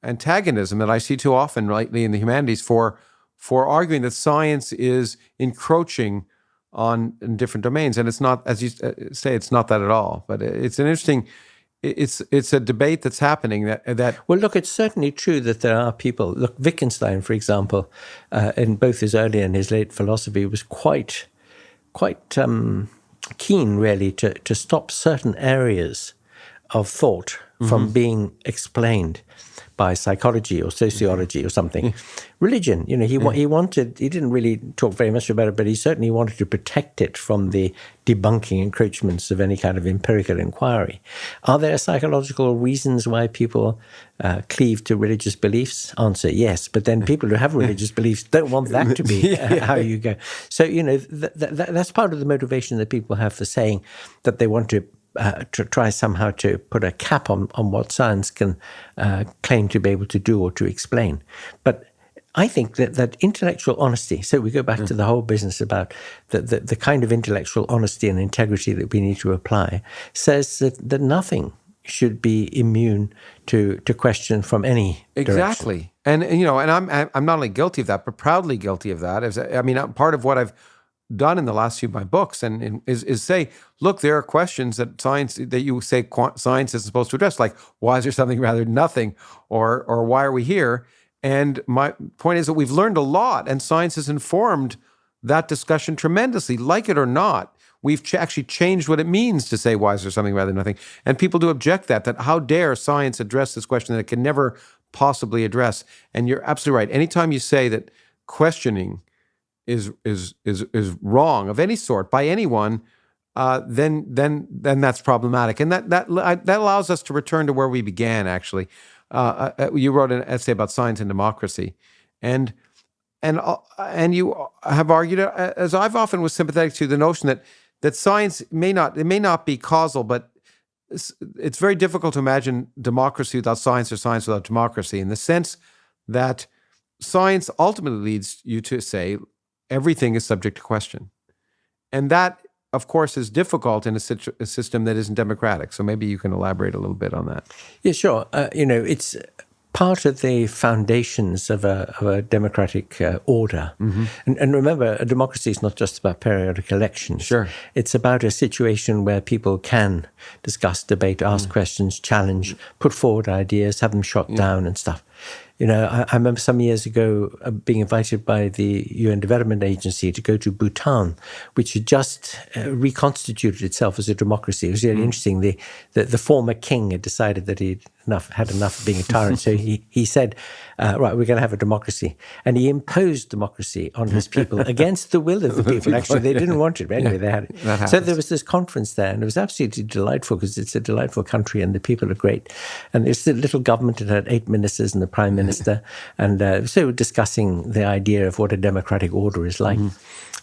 antagonism that I see too often lately in the humanities for arguing that science is encroaching on in different domains, and it's not, as you say, it's not that at all. But it's an interesting, it's a debate that's happening. That well, look, it's certainly true that there are people. Look, Wittgenstein, for example, in both his early and his late philosophy, was quite keen, really, to stop certain areas of thought from being explained by psychology or sociology or something. Religion, he didn't really talk very much about it, but he certainly wanted to protect it from the debunking encroachments of any kind of empirical inquiry. Are there psychological reasons why people cleave to religious beliefs? Answer, yes. But then people who have religious beliefs don't want that to be how you go. So, that's part of the motivation that people have for saying that they want to try somehow to put a cap on what science can claim to be able to do or to explain. But I think that intellectual honesty, so we go back to the whole business about the kind of intellectual honesty and integrity that we need to apply, says that nothing should be immune to question from any direction. Exactly. And I'm not only guilty of that, but proudly guilty of that. Part of what I've done in the last few of my books and is say, look, there are questions that science is supposed to address, like why is there something rather than nothing, or why are we here? And my point is that we've learned a lot, and science has informed that discussion tremendously. Like it or not, we've actually changed what it means to say why is there something rather than nothing. And people do object that how dare science address this question that it can never possibly address. And you're absolutely right. Anytime you say that questioning is wrong of any sort by anyone, then that's problematic, and that allows us to return to where we began. Actually, you wrote an essay about science and democracy, and you have argued, as I've often was sympathetic to, the notion that science may not be causal, but it's very difficult to imagine democracy without science or science without democracy, in the sense that science ultimately leads you to say everything is subject to question. And that, of course, is difficult in a system that isn't democratic. So maybe you can elaborate a little bit on that. Yeah, sure. It's part of the foundations of a democratic order. And remember, a democracy is not just about periodic elections. Sure. It's about a situation where people can discuss, debate, ask questions, challenge, put forward ideas, have them shot down and stuff. I remember some years ago being invited by the UN Development Agency to go to Bhutan, which had just reconstituted itself as a democracy. It was really interesting. The former king had decided that he'd had enough of being a tyrant. So he said, right, we're going to have a democracy. And he imposed democracy on his people against the will of the people. Actually, they didn't want it, but anyway, they had it. So there was this conference there, and it was absolutely delightful because it's a delightful country and the people are great. And it's a little government. It had 8 ministers and the prime minister. And so we're discussing the idea of what a democratic order is like.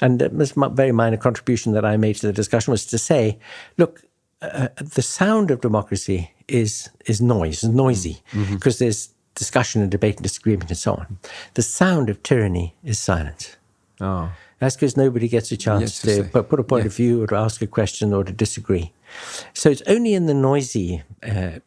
And a very minor contribution that I made to the discussion was to say, look, the sound of democracy is noisy, because there's discussion and debate and disagreement and so on. The sound of tyranny is silence. Oh. That's because nobody gets a chance to put a point of view or to ask a question or to disagree. So it's only in the noisy,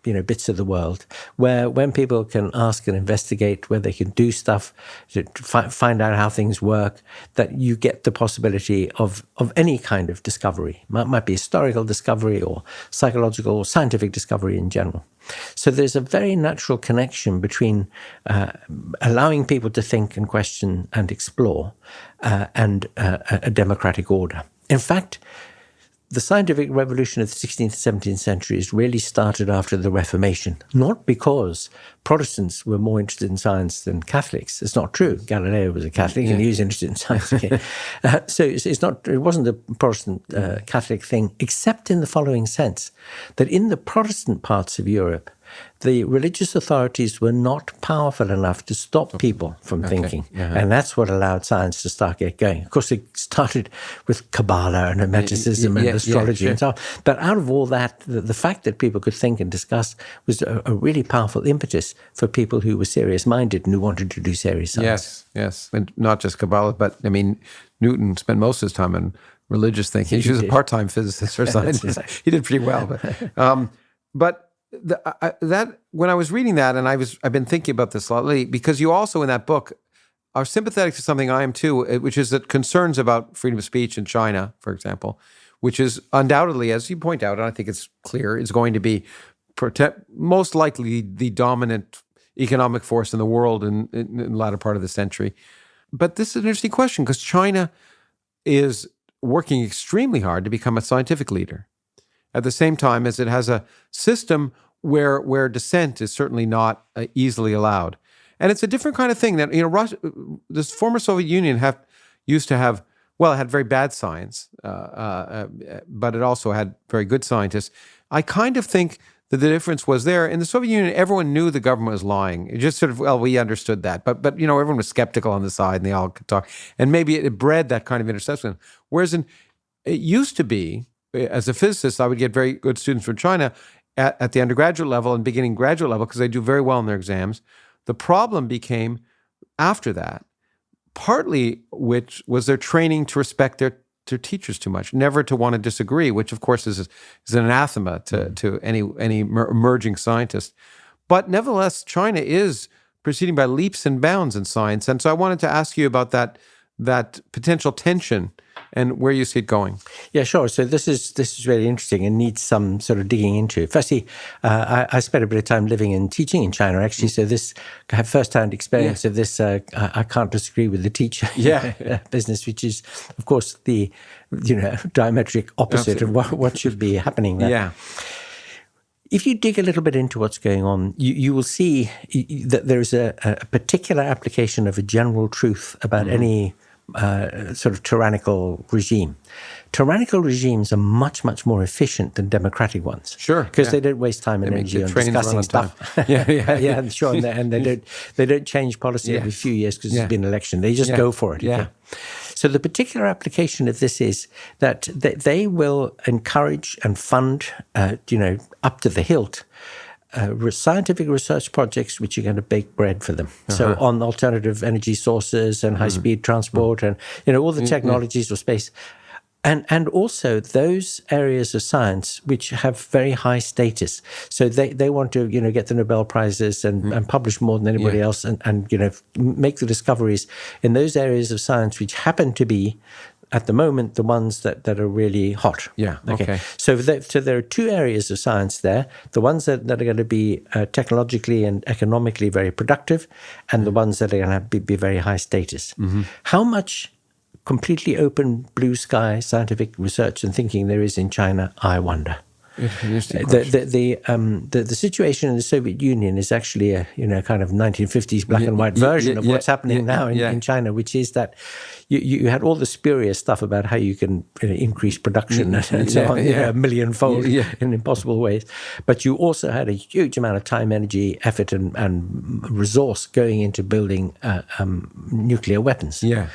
bits of the world where when people can ask and investigate, where they can do stuff to find out how things work, that you get the possibility of any kind of discovery. It might be historical discovery or psychological or scientific discovery in general. So there's a very natural connection between allowing people to think and question and explore and a democratic order. In fact, the scientific revolution of the 16th and 17th centuries really started after the Reformation, not because Protestants were more interested in science than Catholics. It's not true. Galileo was a Catholic and he was interested in science. Okay. So it wasn't a Protestant Catholic thing, except in the following sense, that in the Protestant parts of Europe, the religious authorities were not powerful enough to stop people from thinking. And that's what allowed science to start get going. Of course, it started with Kabbalah and Hermeticism and astrology and so on. But out of all that, the fact that people could think and discuss was a really powerful impetus for people who were serious-minded and who wanted to do serious science. Yes. And not just Kabbalah, but, I mean, Newton spent most of his time in religious thinking. He was a part-time physicist or scientist. He did pretty well. But that when I was reading that, and I've been thinking about this a lot lately, because you also in that book are sympathetic to something I am too, which is that concerns about freedom of speech in China, for example, which is undoubtedly, as you point out, and I think it's clear, is going to be most likely the dominant economic force in the world in the latter part of the century. But this is an interesting question because China is working extremely hard to become a scientific leader, at the same time as it has a system where dissent is certainly not easily allowed. And it's a different kind of thing that, Russia, this former Soviet Union used to have, well, it had very bad science, but it also had very good scientists. I kind of think that the difference was there. In the Soviet Union, everyone knew the government was lying. It just sort of, well, we understood that. But everyone was skeptical on the side and they all could talk. And maybe it bred that kind of interception. Whereas it used to be, as a physicist, I would get very good students from China at the undergraduate level and beginning graduate level because they do very well in their exams. The problem became after that, partly which was their training to respect their teachers too much, never to want to disagree, which of course is an anathema to any emerging scientist. But nevertheless, China is proceeding by leaps and bounds in science. And so I wanted to ask you about that potential tension and where you see it going. Yeah, sure. So this is really interesting and needs some sort of digging into. Firstly, I spent a bit of time living and teaching in China, actually. So I have first-hand experience of this. I can't disagree with the teacher business, which is, of course, the diametric opposite of what should be happening there. Yeah. If you dig a little bit into what's going on, you will see that there is a particular application of a general truth about any sort of tyrannical regime. Tyrannical regimes are much, much more efficient than democratic ones. Sure. Because they don't waste time and energy on discussing stuff. Yeah, sure. And they don't change policy every few years because there's been an election. They just go for it. Yeah. Okay? So the particular application of this is that they will encourage and fund, up to the hilt, scientific research projects which are going to bake bread for them. So on alternative energy sources and high-speed transport and, all the technologies of space. And also those areas of science which have very high status. So they want to, get the Nobel Prizes and publish more than anybody else and make the discoveries in those areas of science which happen to be at the moment, the ones that are really hot. Yeah, okay. So there are two areas of science there, the ones that are going to be technologically and economically very productive, and the ones that are going to be very high status. How much completely open blue sky scientific research and thinking there is in China, I wonder. The situation in the Soviet Union is actually a kind of 1950s black and white version of what's happening now in China, which is that you had all the spurious stuff about how you can increase production and so on, a millionfold in impossible ways. But you also had a huge amount of time, energy, effort, and resource going into building nuclear weapons. So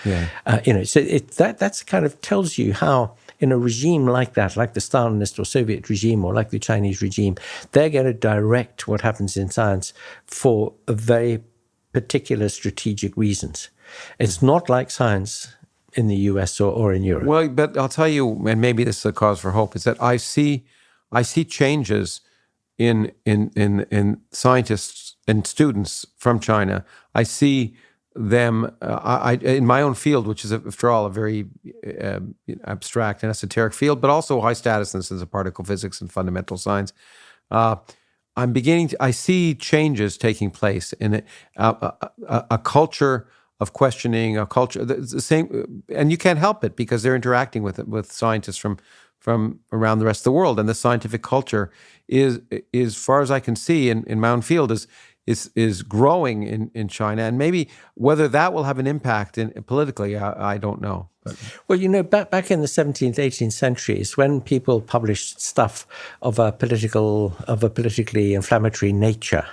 that's kind of tells you how, in a regime like that, like the Stalinist or Soviet regime or like the Chinese regime, they're going to direct what happens in science for very particular strategic reasons. It's not like science in the US or in Europe. Well, but I'll tell you, and maybe this is a cause for hope, is that I see changes in scientists and students from China. I see them in my own field, which is, after all, a very abstract and esoteric field, but also high status in the sense of particle physics and fundamental science. I see changes taking place in a culture of questioning, a culture the same, and you can't help it because they're interacting with scientists from around the rest of the world, and the scientific culture is as far as I can see in my own field is growing in China, and maybe whether that will have an impact politically, I don't know. But. Well, back in the 17th, 18th centuries, when people published stuff of a politically inflammatory nature,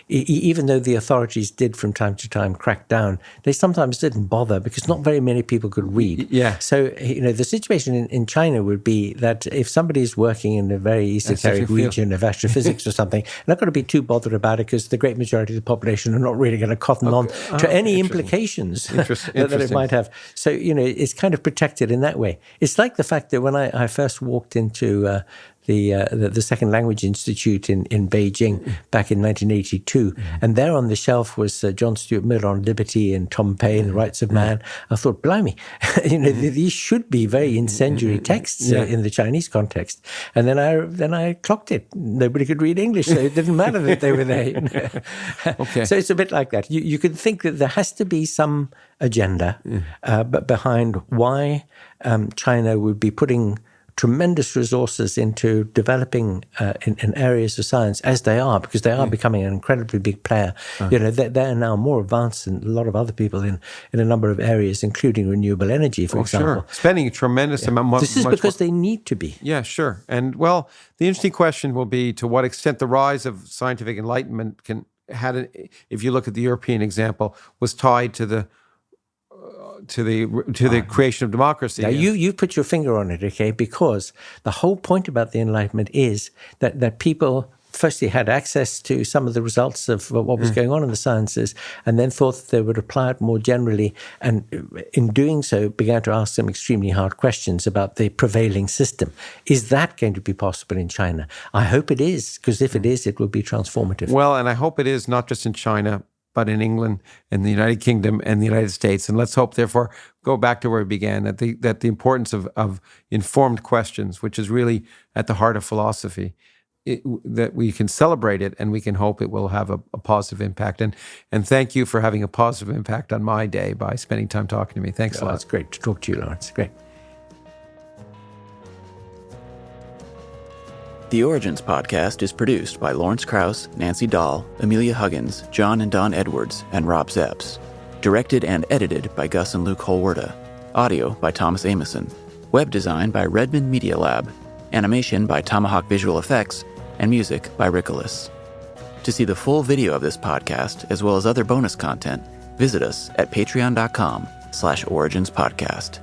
even though the authorities did from time to time crack down, they sometimes didn't bother because not very many people could read. Yeah. So, the situation in China would be that if somebody is working in a very esoteric region of astrophysics or something, they're not going to be too bothered about it because the great majority of the population are not really going to cotton on to any implications that it might have. So, it's kind of protected in that way. It's like the fact that when I first walked into the Second Language Institute in Beijing back in 1982, and there on the shelf was John Stuart Mill on liberty and Tom Paine, the rights of man. I thought, blimey, these should be very incendiary texts in the Chinese context. And then I clocked it. Nobody could read English, so it didn't matter that they were there. Okay. So it's a bit like that. You could think that there has to be some agenda but behind why China would be putting tremendous resources into developing in areas of science as they are, because they are becoming an incredibly big player. They're now more advanced than a lot of other people in a number of areas, including renewable energy, for example. Sure. Spending a tremendous amount. This is because they need to be. Yeah, sure. And well, the interesting question will be to what extent the rise of scientific enlightenment if you look at the European example, was tied to the creation of democracy. Now, you put your finger on it, okay? Because the whole point about the Enlightenment is that people firstly had access to some of the results of what was going on in the sciences, and then thought that they would apply it more generally, and in doing so began to ask some extremely hard questions about the prevailing system. Is that going to be possible in China? I hope it is, because if it is, it will be transformative. Well, and I hope it is not just in China, but in England and the United Kingdom and the United States. And let's hope, therefore, go back to where we began, that the importance of informed questions, which is really at the heart of philosophy, that we can celebrate it and we can hope it will have a positive impact. And thank you for having a positive impact on my day by spending time talking to me. Thanks a lot. It's great to talk to you, Lawrence. Great. The Origins podcast is produced by Lawrence Krauss, Nancy Dahl, Amelia Huggins, John and Don Edwards, and Rob Zepps. Directed and edited by Gus and Luke Holwerda. Audio by Thomas Amison. Web design by Redmond Media Lab. Animation by Tomahawk Visual Effects. And music by Rickolas. To see the full video of this podcast, as well as other bonus content, visit us at patreon.com/originspodcast.